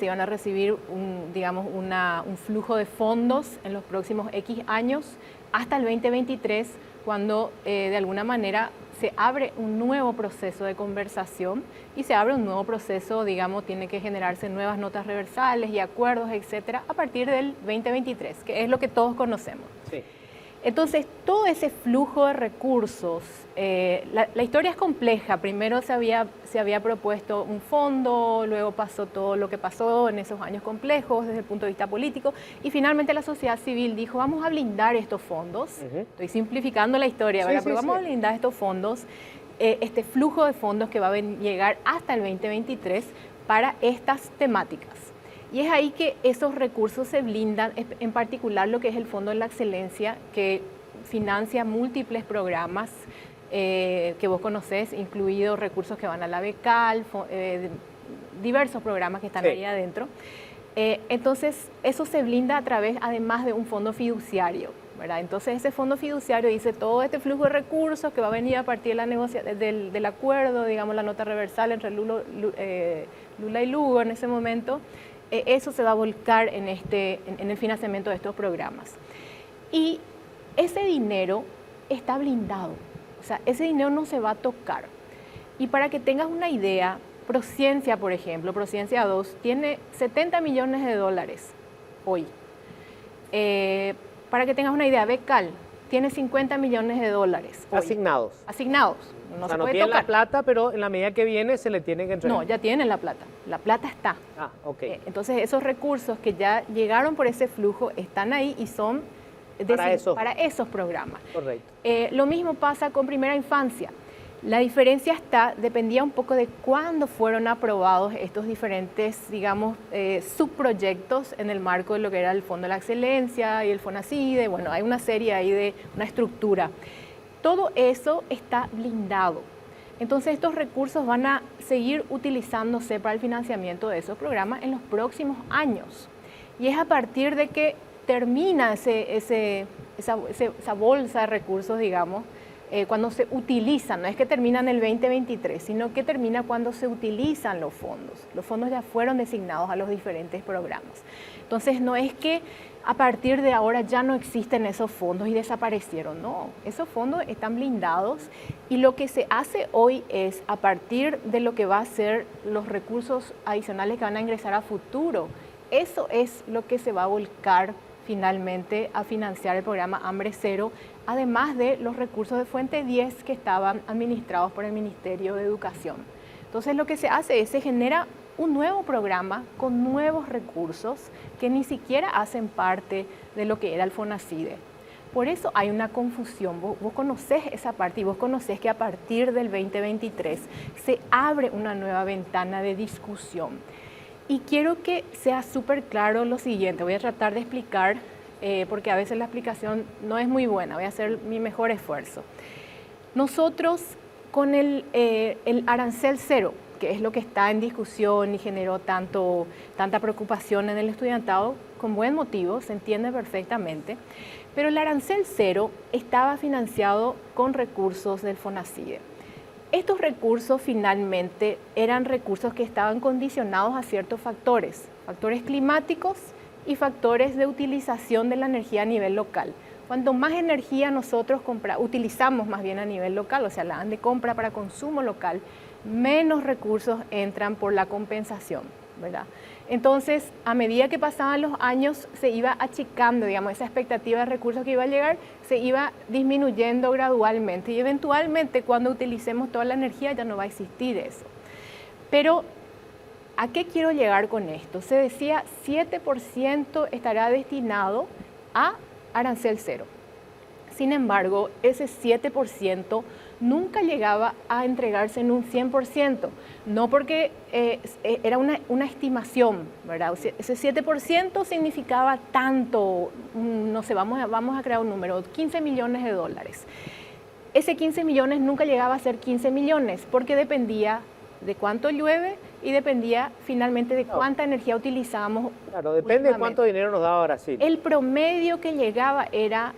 iban a recibir un flujo de fondos en los próximos X años hasta el 2023, cuando de alguna manera se abre un nuevo proceso de conversación y se abre un nuevo proceso, digamos, tiene que generarse nuevas notas reversales y acuerdos, etcétera, a partir del 2023, que es lo que todos conocemos. Sí. Entonces, todo ese flujo de recursos, la historia es compleja. Primero se había propuesto un fondo, luego pasó todo lo que pasó en esos años complejos desde el punto de vista político, y finalmente la sociedad civil dijo, vamos a blindar estos fondos. Estoy simplificando la historia, ¿verdad? Pero vamos a blindar estos fondos, este flujo de fondos que va a llegar hasta el 2023 para estas temáticas. Y es ahí que esos recursos se blindan, en particular lo que es el Fondo de la Excelencia, que financia múltiples programas que vos conocés, incluidos recursos que van a la Becal, diversos programas que están ahí adentro. Entonces, eso se blinda a través, además de un fondo fiduciario, ¿verdad? Entonces, ese fondo fiduciario dice todo este flujo de recursos que va a venir a partir de la del acuerdo, digamos, la nota reversal entre Lula y Lugo en ese momento. Eso se va a volcar en el financiamiento de estos programas. Y ese dinero está blindado, o sea, ese dinero no se va a tocar. Y para que tengas una idea, Prociencia, por ejemplo, Prociencia 2, tiene 70 millones de dólares hoy. Para que tengas una idea, Becal tiene 50 millones de dólares hoy. Asignados. Asignados. No se puede tocar la plata, pero en la medida que viene se le tiene que entregar. No, ya tienen la plata. La plata está. Ah, ok. Entonces esos recursos que ya llegaron por ese flujo están ahí y son para esos programas. Correcto. Lo mismo pasa con primera infancia. La diferencia dependía un poco de cuándo fueron aprobados estos diferentes, digamos, subproyectos en el marco de lo que era el Fondo de la Excelencia y el Fonacide. Bueno, hay una serie ahí de una estructura. Todo eso está blindado. Entonces, estos recursos van a seguir utilizándose para el financiamiento de esos programas en los próximos años. Y es a partir de que termina esa bolsa de recursos, digamos, cuando se utilizan. No es que termina en el 2023, sino que termina cuando se utilizan los fondos. Los fondos ya fueron designados a los diferentes programas. Entonces, no es que a partir de ahora ya no existen esos fondos y desaparecieron. No, esos fondos están blindados y lo que se hace hoy es, a partir de lo que va a ser los recursos adicionales que van a ingresar a futuro, eso es lo que se va a volcar finalmente a financiar el programa Hambre Cero, además de los recursos de Fuente 10 que estaban administrados por el Ministerio de Educación. Entonces, lo que se hace es, se genera un nuevo programa con nuevos recursos que ni siquiera hacen parte de lo que era el Fonacide. Por eso hay una confusión. Vos conocés esa parte y vos conocés que a partir del 2023 se abre una nueva ventana de discusión. Y quiero que sea súper claro lo siguiente. Voy a tratar de explicar, porque a veces la explicación no es muy buena. Voy a hacer mi mejor esfuerzo. Nosotros con el arancel cero, que es lo que está en discusión y generó tanta preocupación en el estudiantado, con buen motivo, se entiende perfectamente, pero el arancel cero estaba financiado con recursos del FONACIDE. Estos recursos finalmente eran recursos que estaban condicionados a ciertos factores climáticos y factores de utilización de la energía a nivel local. Cuanto más energía nosotros utilizamos más bien a nivel local, o sea, la dan de compra para consumo local, menos recursos entran por la compensación, ¿verdad? Entonces, a medida que pasaban los años, se iba achicando, digamos, esa expectativa de recursos que iba a llegar, se iba disminuyendo gradualmente y eventualmente cuando utilicemos toda la energía ya no va a existir eso. Pero, ¿a qué quiero llegar con esto? Se decía 7% estará destinado a arancel cero. Sin embargo, ese 7% nunca llegaba a entregarse en un 100%, no porque era una estimación, ¿verdad? O sea, ese 7% significaba tanto, no sé, vamos a crear un número, 15 millones de dólares. Ese 15 millones nunca llegaba a ser 15 millones porque dependía de cuánto llueve y dependía finalmente de cuánta energía utilizábamos. Claro, depende de cuánto dinero nos daba Brasil. El promedio que llegaba era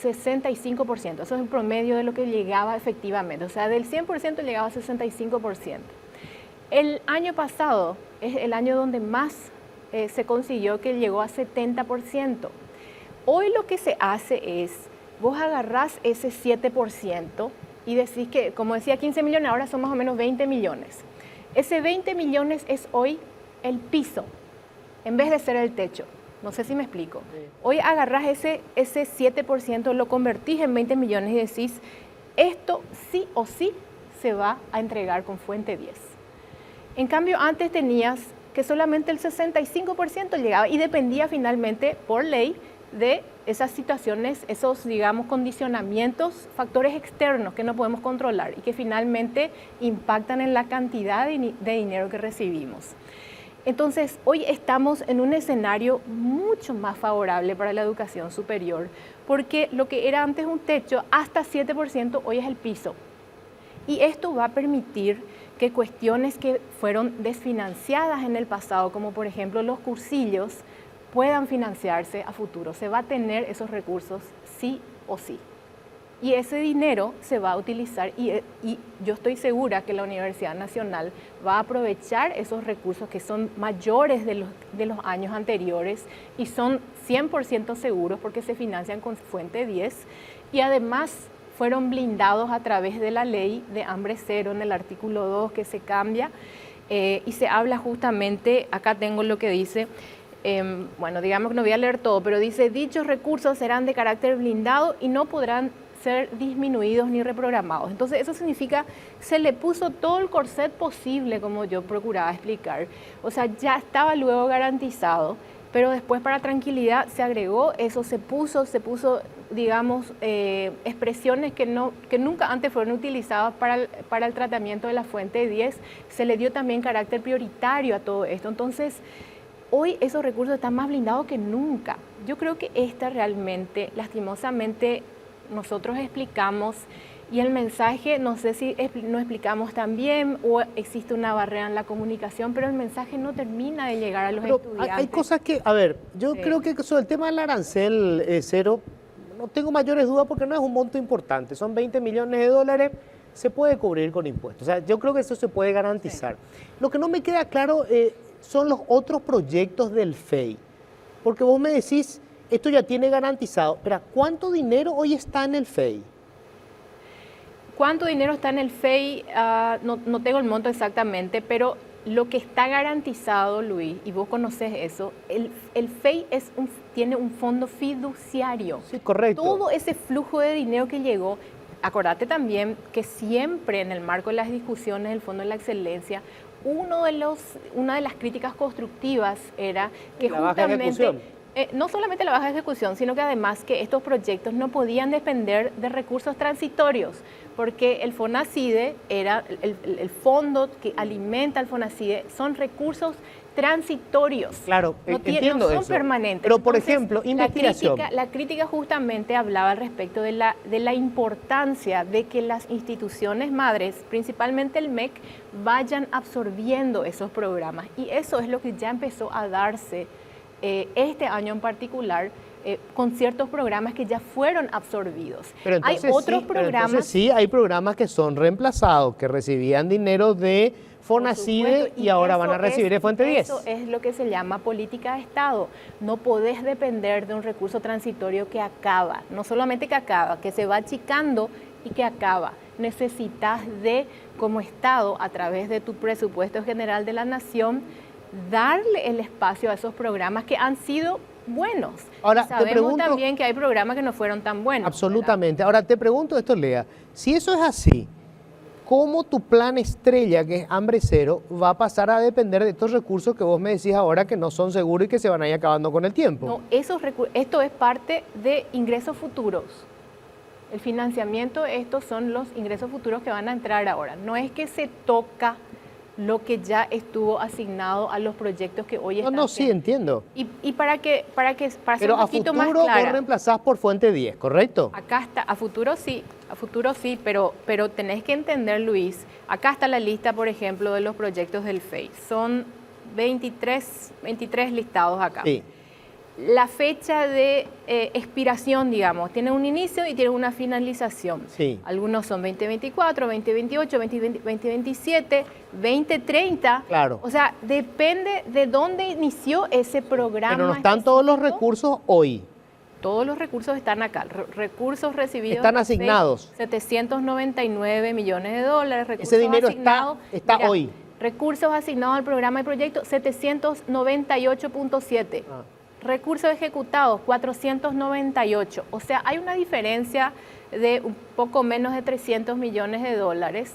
65%, eso es el promedio de lo que llegaba efectivamente, o sea, del 100% llegaba a 65%. El año pasado es el año donde más se consiguió, que llegó a 70%. Hoy lo que se hace es, vos agarrás ese 7% y decís que, como decía, 15 millones, ahora son más o menos 20 millones. Ese 20 millones es hoy el piso, en vez de ser el techo. No sé si me explico. Sí. Hoy agarrás ese 7%, lo convertís en 20 millones y decís, esto sí o sí se va a entregar con fuente 10. En cambio, antes tenías que solamente el 65% llegaba y dependía finalmente, por ley, de esas situaciones, esos, digamos, condicionamientos, factores externos que no podemos controlar y que finalmente impactan en la cantidad de dinero que recibimos. Entonces, hoy estamos en un escenario mucho más favorable para la educación superior, porque lo que era antes un techo, hasta 7%, hoy es el piso. Y esto va a permitir que cuestiones que fueron desfinanciadas en el pasado, como por ejemplo los cursillos, puedan financiarse a futuro. Se va a tener esos recursos sí o sí. Y ese dinero se va a utilizar y yo estoy segura que la Universidad Nacional va a aprovechar esos recursos que son mayores de los años anteriores y son 100% seguros porque se financian con fuente 10 y además fueron blindados a través de la ley de hambre cero en el artículo 2 que se cambia y se habla justamente, acá tengo lo que dice, bueno, digamos que no voy a leer todo, pero dice, dichos recursos serán de carácter blindado y no podrán ser disminuidos ni reprogramados. Entonces eso significa, se le puso todo el corset posible, como yo procuraba explicar. O sea, ya estaba luego garantizado, pero después para tranquilidad se agregó eso, se puso digamos, expresiones que nunca antes fueron utilizadas para el tratamiento de la fuente 10. Se le dio también carácter prioritario a todo esto. Entonces, hoy esos recursos están más blindados que nunca. Yo creo que esta realmente, lastimosamente, nosotros explicamos y el mensaje, no sé si no explicamos también o existe una barrera en la comunicación, pero el mensaje no termina de llegar a los estudiantes. Hay cosas que, a ver, yo creo que sobre el tema del arancel cero, no tengo mayores dudas porque no es un monto importante, son 20 millones de dólares, se puede cubrir con impuestos, o sea, yo creo que eso se puede garantizar. Sí. Lo que no me queda claro son los otros proyectos del FEI, porque vos me decís, esto ya tiene garantizado, pero ¿cuánto dinero hoy está en el FEI? ¿Cuánto dinero está en el FEI? No tengo el monto exactamente, pero lo que está garantizado, Luis, y vos conocés eso, el FEI tiene un fondo fiduciario. Sí, correcto. Todo ese flujo de dinero que llegó, acordate también que siempre en el marco de las discusiones del Fondo de la Excelencia, una de las críticas constructivas era que justamente No solamente la baja ejecución, sino que además que estos proyectos no podían depender de recursos transitorios, porque el FONACIDE era el fondo que alimenta al FONACIDE, son recursos transitorios. Claro, entiendo no son eso. permanentes. Pero, por Entonces, ejemplo, investigación. La crítica justamente hablaba al respecto de la importancia de que las instituciones madres, principalmente el MEC, vayan absorbiendo esos programas. Y eso es lo que ya empezó a darse este año en particular, con ciertos programas que ya fueron absorbidos. Pero entonces, hay otros programas. Entonces sí, hay programas que son reemplazados, que recibían dinero de FONACIDE y ahora van a recibir de Fuente 10. Eso es lo que se llama política de Estado. No podés depender de un recurso transitorio que acaba, no solamente que acaba, que se va achicando y que acaba. Necesitas de, como Estado, a través de tu presupuesto general de la Nación, darle el espacio a esos programas que han sido buenos. Ahora, y sabemos te pregunto, también que hay programas que no fueron tan buenos. Absolutamente. ¿Verdad? Ahora te pregunto esto, Lea. Si eso es así, ¿cómo tu plan estrella, que es Hambre Cero, va a pasar a depender de estos recursos que vos me decís ahora que no son seguros y que se van a ir acabando con el tiempo? No, esto es parte de ingresos futuros. El financiamiento, estos son los ingresos futuros que van a entrar ahora. No es que se toca lo que ya estuvo asignado a los proyectos que hoy están. No, sí, entiendo. Y para ser Pero un poquito más futuro clara, vos reemplazás por Fuente 10, ¿correcto? acá está, a futuro sí, pero tenés que entender, Luis, acá está la lista, por ejemplo, de los proyectos del FEI. Son 23 listados acá. Sí. La fecha de expiración, digamos, tiene un inicio y tiene una finalización. Sí. Algunos son 2024, 2028, 2027, 2030. Claro. O sea, depende de dónde inició ese programa. Pero no están todos los específico. recursos hoy. Todos los recursos están acá. Recursos recibidos. Están del FEI, asignados. 799 millones de dólares. Ese dinero asignados, está hoy. Recursos asignados al programa de proyecto, 798.7. Recursos ejecutados, 498. O sea, hay una diferencia de un poco menos de 300 millones de dólares,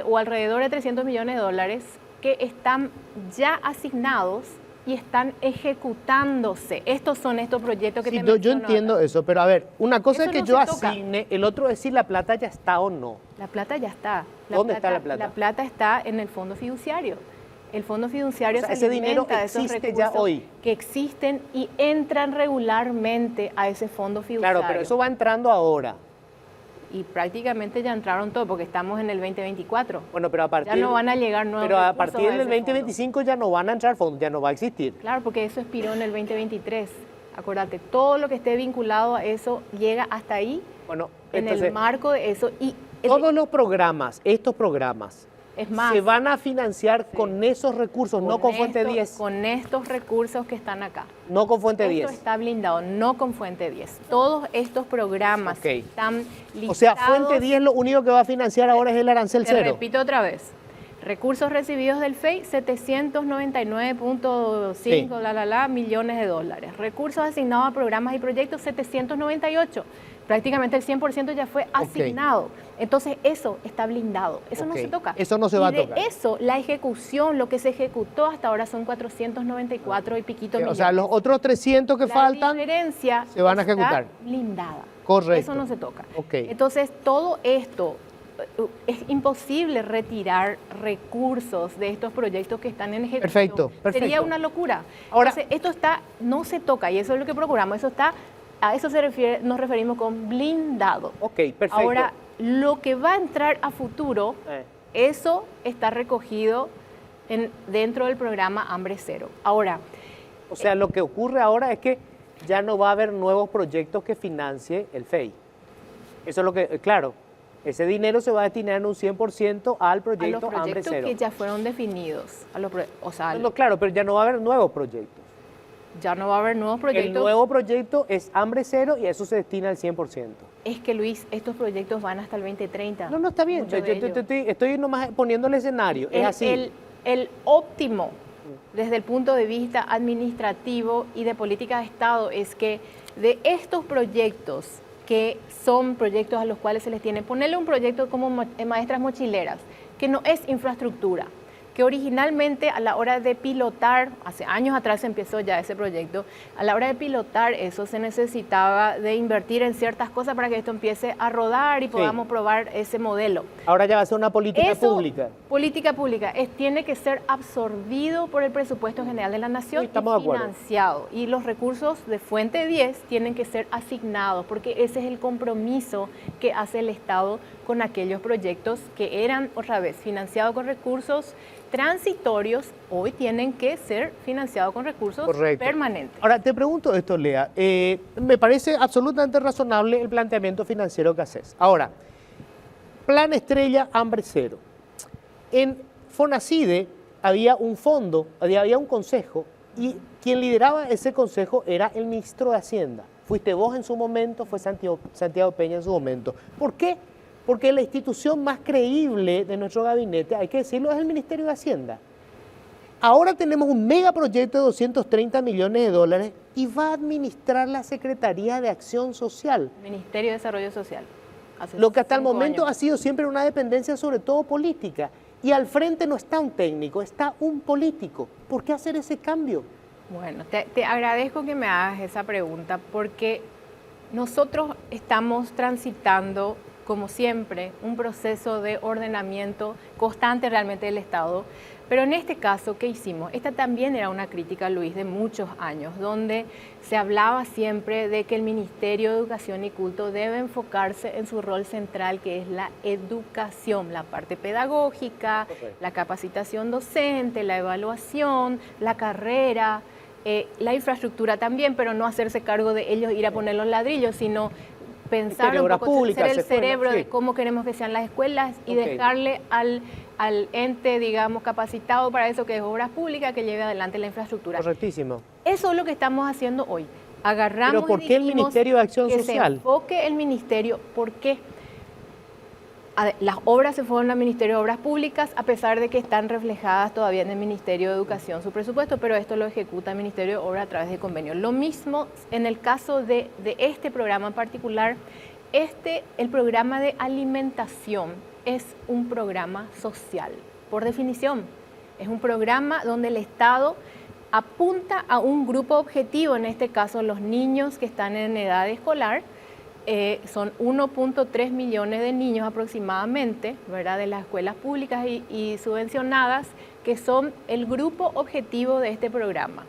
o alrededor de 300 millones de dólares, que están ya asignados y están ejecutándose. Estos son estos proyectos que Sí, te yo menciono entiendo acá. eso, pero a ver, una cosa Eso es que no yo se toca. asigne, el otro es si la plata ya está o no. La plata ya está. ¿Dónde está la plata? La plata está en el fondo fiduciario. El fondo fiduciario, O sea, se ese dinero alimenta de esos existe ya recursos hoy. que existen y entran regularmente a ese fondo fiduciario. Claro, pero eso va entrando ahora. Y prácticamente ya entraron todos porque estamos en el 2024. Bueno, pero a partir Ya no van a llegar nuevos Pero a recursos partir del ese 2025 ya no van a entrar fondos, ya no va a existir. fondo. Claro, porque eso expiró en el 2023. Acuérdate, todo lo que esté vinculado a eso llega hasta ahí, Bueno, en entonces, el marco de eso. Y todos los programas, estos programas, es más, se van a financiar con esos recursos, no con Fuente 10. Con estos recursos que están acá. No con Fuente 10. Esto está blindado, no con Fuente 10. Todos estos programas Ok. están listados. O sea, Fuente 10 lo único que va a financiar ahora es el arancel Te cero. repito otra vez. Recursos recibidos del FEI, 799.5 millones de dólares. Recursos asignados a programas y proyectos, 798. Prácticamente el 100% ya fue asignado. Entonces, eso está blindado. Eso no Ok. se toca. Eso no se va a Y de tocar. eso, la ejecución, lo que se ejecutó hasta ahora son 494 y piquito millones. O sea, los otros 300 que La faltan diferencia se van a está ejecutar. blindada. Correcto. Eso no se toca. Ok. Entonces, todo esto, es imposible retirar recursos de estos proyectos que están en ejecución. Perfecto, perfecto. Sería una locura. Ahora- Entonces, esto no se toca y eso es lo que procuramos. A eso nos referimos con blindado. Ok, perfecto. Ahora, lo que va a entrar a futuro, eso está recogido dentro del programa Hambre Cero. Ahora, O sea, lo que ocurre ahora es que ya no va a haber nuevos proyectos que financie el FEI. Eso es lo que, claro, ese dinero se va a destinar en un 100% al a los proyecto Hambre proyectos Cero. que ya fueron definidos, No, claro, pero ya no va a haber nuevos proyectos. ya no va a haber nuevos proyectos. El nuevo proyecto es Hambre Cero y a eso se destina el 100%. Es que, Luis, estos proyectos van hasta el 2030. No, está bien. Muchos de ellos. Estoy nomás poniendo el escenario. Es así. El óptimo desde el punto de vista administrativo y de política de Estado es que de estos proyectos, que son proyectos a los cuales se les tiene, ponerle un proyecto como maestras mochileras, que no es infraestructura, que originalmente a la hora de pilotar, hace años atrás empezó ya ese proyecto, a la hora de pilotar eso se necesitaba de invertir en ciertas cosas para que esto empiece a rodar y podamos probar ese modelo. Ahora ya va a ser una política Eso, pública. Política pública, tiene que ser absorbido por el presupuesto general de la Nación y financiado. Y los recursos de fuente 10 tienen que ser asignados, porque ese es el compromiso que hace el Estado con aquellos proyectos que eran, otra vez, financiados con recursos transitorios, hoy tienen que ser financiados con recursos permanentes. Ahora, te pregunto esto, Lea. Me parece absolutamente razonable el planteamiento financiero que haces. Ahora, Plan Estrella Hambre Cero. En Fonacide había un fondo, había un consejo, y quien lideraba ese consejo era el ministro de Hacienda. Fuiste vos en su momento, fue Santiago Peña en su momento. ¿Por qué? Porque la institución más creíble de nuestro gabinete, hay que decirlo, es el Ministerio de Hacienda. Ahora tenemos un megaproyecto de 230 millones de dólares y va a administrar la Secretaría de Acción Social. Ministerio de Desarrollo Social. Lo que hasta el momento ha sido siempre una dependencia sobre todo política. Y al frente no está un técnico, está un político. ¿Por qué hacer ese cambio? Bueno, te agradezco que me hagas esa pregunta porque nosotros estamos transitando, como siempre, un proceso de ordenamiento constante realmente del Estado. Pero en este caso, ¿qué hicimos? Esta también era una crítica, Luis, de muchos años, donde se hablaba siempre de que el Ministerio de Educación y Culto debe enfocarse en su rol central, que es la educación, la parte pedagógica, la capacitación docente, la evaluación, la carrera, la infraestructura también, pero no hacerse cargo de ellos ir a poner los ladrillos, sino pensar un poco, ser el cerebro de cómo queremos que sean las escuelas y dejarle al ente, digamos, capacitado para eso, que es obras públicas, que lleve adelante la infraestructura. Correctísimo. Eso es lo que estamos haciendo hoy. Agarramos ¿Pero por qué el Ministerio de Acción Social? Que se enfoque el Ministerio. ¿Por qué? Las obras se fueron al Ministerio de Obras Públicas, a pesar de que están reflejadas todavía en el Ministerio de Educación su presupuesto, pero esto lo ejecuta el Ministerio de Obras a través de convenio. Lo mismo en el caso de este programa en particular. El programa de alimentación es un programa social, por definición. Es un programa donde el Estado apunta a un grupo objetivo, en este caso los niños que están en edad escolar. Son 1.3 millones de niños aproximadamente, ¿verdad?, de las escuelas públicas y subvencionadas, que son el grupo objetivo de este programa.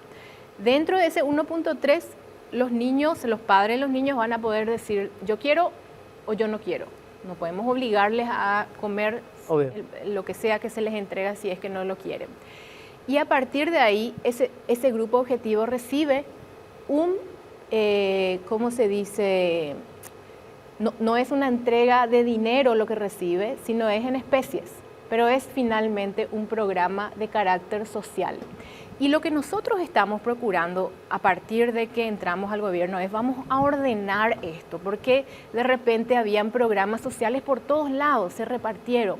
Dentro de ese 1.3, los niños, los padres de los niños van a poder decir, yo quiero o yo no quiero. No podemos obligarles a comer lo que sea que se les entrega si es que no lo quieren. Y a partir de ahí, ese grupo objetivo recibe ¿cómo se dice? No es una entrega de dinero lo que recibe, sino es en especies, pero es finalmente un programa de carácter social. Y lo que nosotros estamos procurando a partir de que entramos al gobierno es vamos a ordenar esto, porque de repente habían programas sociales por todos lados, se repartieron.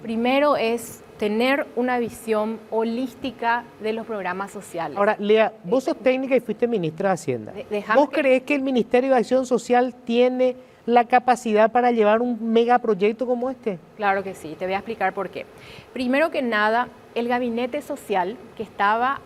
Primero es tener una visión holística de los programas sociales. Ahora, Lea, vos sos técnica y fuiste ministra de Hacienda. ¿Vos creés que el Ministerio de Acción Social tiene la capacidad para llevar un megaproyecto como este? Claro que sí, te voy a explicar por qué. Primero que nada, el gabinete social que estaba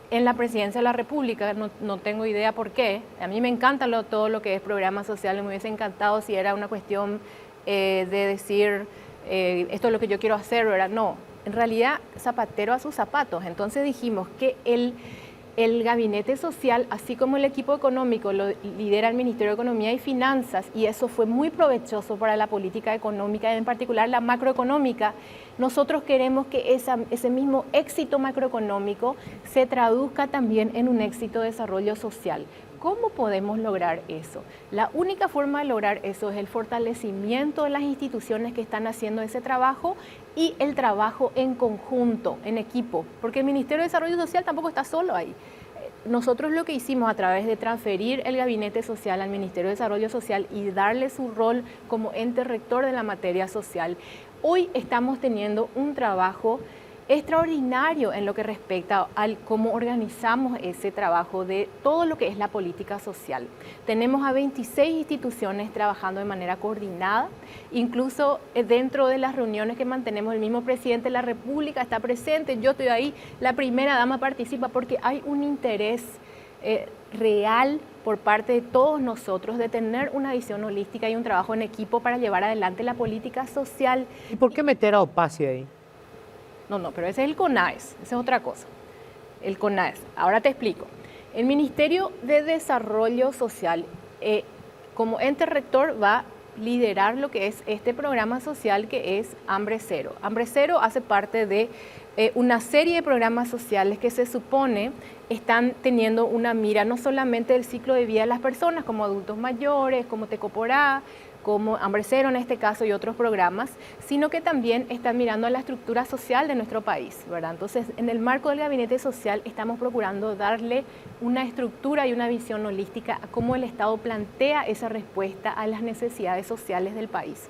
en la Presidencia de la República, no tengo idea por qué, a mí me encanta todo lo que es programas sociales, me hubiese encantado si era una cuestión de decir, esto es lo que yo quiero hacer, ¿verdad? No, en realidad zapatero a sus zapatos. Entonces dijimos que el gabinete social, así como el equipo económico, lo lidera el Ministerio de Economía y Finanzas, y eso fue muy provechoso para la política económica, en particular la macroeconómica. Nosotros queremos que ese mismo éxito macroeconómico se traduzca también en un éxito de desarrollo social. ¿Cómo podemos lograr eso? La única forma de lograr eso es el fortalecimiento de las instituciones que están haciendo ese trabajo y el trabajo en conjunto, en equipo, porque el Ministerio de Desarrollo Social tampoco está solo ahí. Nosotros lo que hicimos a través de transferir el Gabinete Social al Ministerio de Desarrollo Social y darle su rol como ente rector de la materia social, hoy estamos teniendo un trabajo extraordinario en lo que respecta al cómo organizamos ese trabajo de todo lo que es la política social. Tenemos a 26 instituciones trabajando de manera coordinada, incluso dentro de las reuniones que mantenemos, el mismo presidente de la República está presente, yo estoy ahí, la primera dama participa porque hay un interés real por parte de todos nosotros de tener una visión holística y un trabajo en equipo para llevar adelante la política social. ¿Y por qué meter a OPACI ahí? No, pero ese es el CONAES, esa es otra cosa. El CONAES, ahora te explico. El Ministerio de Desarrollo Social, como ente rector, va a liderar lo que es este programa social que es Hambre Cero. Hambre Cero hace parte de una serie de programas sociales que se supone están teniendo una mira no solamente del ciclo de vida de las personas, como adultos mayores, como Tecoporá, como Hambre Cero en este caso y otros programas, sino que también están mirando a la estructura social de nuestro país, ¿verdad? Entonces, en el marco del Gabinete Social estamos procurando darle una estructura y una visión holística a cómo el Estado plantea esa respuesta a las necesidades sociales del país.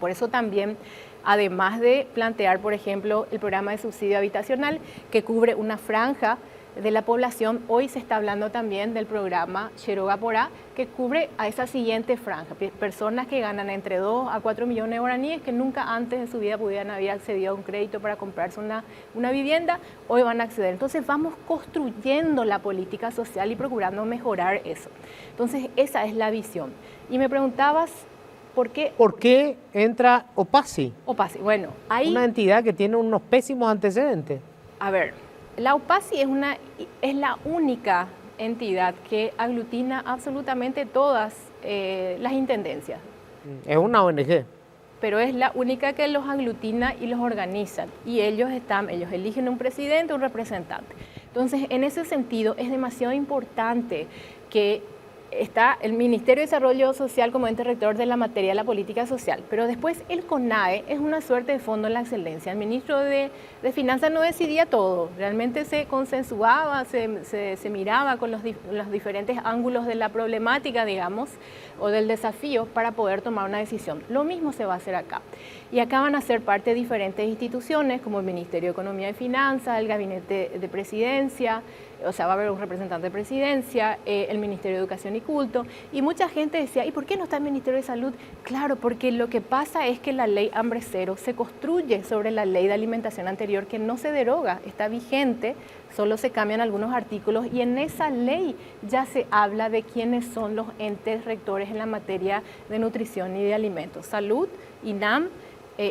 Por eso también, además de plantear, por ejemplo, el programa de subsidio habitacional que cubre una franja de la población, hoy se está hablando también del programa Xiroga Porá, que cubre a esa siguiente franja, personas que ganan entre 2 a 4 millones de guaraníes, que nunca antes de su vida pudieran haber accedido a un crédito para comprarse una vivienda, hoy van a acceder. Entonces vamos construyendo la política social y procurando mejorar eso. Entonces esa es la visión. Y me preguntabas, ¿por qué? ¿Por qué entra OPACI? OPACI, bueno, ahí... Una entidad que tiene unos pésimos antecedentes. A ver, la OPACI es la única entidad que aglutina absolutamente todas las intendencias. Es una ONG. Pero es la única que los aglutina y los organiza. Y ellos eligen un presidente, un representante. Entonces, en ese sentido, es demasiado importante que está el Ministerio de Desarrollo Social como ente rector de la materia de la política social, pero después el CONAE es una suerte de fondo en la excelencia. El ministro de Finanzas no decidía todo, realmente se consensuaba, se miraba con los diferentes ángulos de la problemática, digamos, o del desafío para poder tomar una decisión. Lo mismo se va a hacer acá. Y acá van a ser parte de diferentes instituciones como el Ministerio de Economía y Finanzas, el Gabinete de Presidencia, o sea, va a haber un representante de Presidencia, el Ministerio de Educación y Culto, y mucha gente decía, ¿y por qué no está el Ministerio de Salud? Claro, porque lo que pasa es que la ley Hambre Cero se construye sobre la ley de alimentación anterior que no se deroga, está vigente, solo se cambian algunos artículos y en esa ley ya se habla de quiénes son los entes rectores en la materia de nutrición y de alimentos, salud, INAM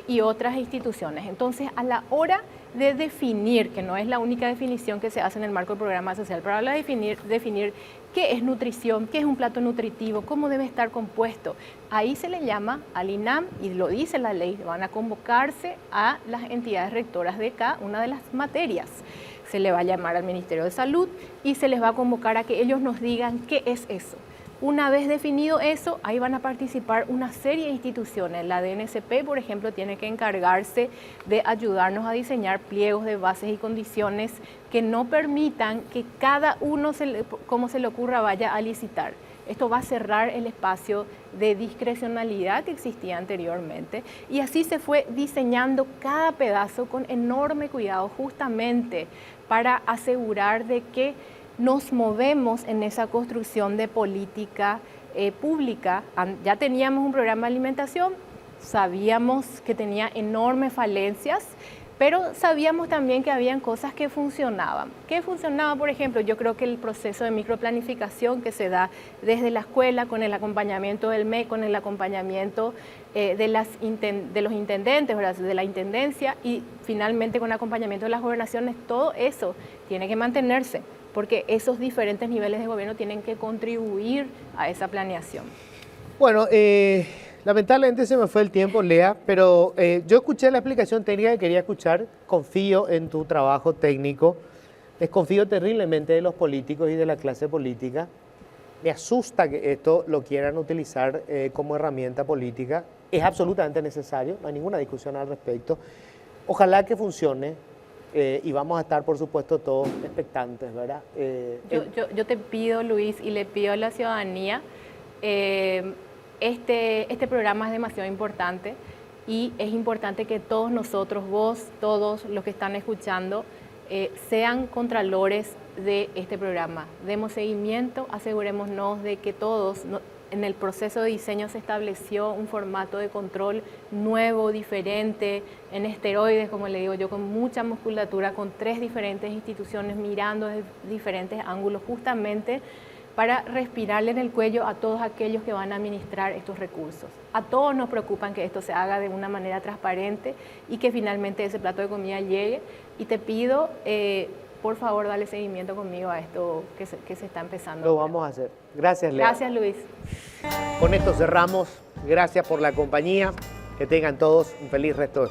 y otras instituciones. Entonces, a la hora de definir, que no es la única definición que se hace en el marco del programa social, pero habla de definir qué es nutrición, qué es un plato nutritivo, cómo debe estar compuesto. Ahí se le llama al INAM, y lo dice la ley, van a convocarse a las entidades rectoras de cada una de las materias. Se le va a llamar al Ministerio de Salud y se les va a convocar a que ellos nos digan qué es eso. Una vez definido eso, ahí van a participar una serie de instituciones. La DNCP, por ejemplo, tiene que encargarse de ayudarnos a diseñar pliegos de bases y condiciones que no permitan que cada uno, como se le ocurra, vaya a licitar. Esto va a cerrar el espacio de discrecionalidad que existía anteriormente y así se fue diseñando cada pedazo con enorme cuidado justamente para asegurar de que nos movemos en esa construcción de política pública. Ya teníamos un programa de alimentación, sabíamos que tenía enormes falencias, pero sabíamos también que habían cosas que funcionaban. ¿Qué funcionaba? Por ejemplo, yo creo que el proceso de microplanificación que se da desde la escuela, con el acompañamiento del MEC, con el acompañamiento de los intendentes, ¿verdad? De la intendencia y finalmente con el acompañamiento de las gobernaciones, todo eso tiene que mantenerse, porque esos diferentes niveles de gobierno tienen que contribuir a esa planeación. Bueno, lamentablemente se me fue el tiempo, Lea, pero yo escuché la explicación técnica que quería escuchar, confío en tu trabajo técnico, desconfío terriblemente de los políticos y de la clase política, me asusta que esto lo quieran utilizar como herramienta política, es absolutamente necesario, no hay ninguna discusión al respecto, ojalá que funcione. Y vamos a estar, por supuesto, todos expectantes, ¿verdad? Yo te pido, Luis, y le pido a la ciudadanía, este programa es demasiado importante. y es importante que todos nosotros, vos, todos los que están escuchando, sean contralores de este programa. Demos seguimiento, asegurémonos de que todos, en el proceso de diseño se estableció un formato de control nuevo, diferente, en esteroides, como le digo yo, con mucha musculatura, con 3 diferentes instituciones mirando desde diferentes ángulos, justamente para respirarle en el cuello a todos aquellos que van a administrar estos recursos. A todos nos preocupan que esto se haga de una manera transparente y que finalmente ese plato de comida llegue. Y te pido, por favor, dale seguimiento conmigo a esto que se está empezando. Lo vamos a hacer. Gracias, Lea. Gracias, Luis. Con esto cerramos. Gracias por la compañía. Que tengan todos un feliz resto de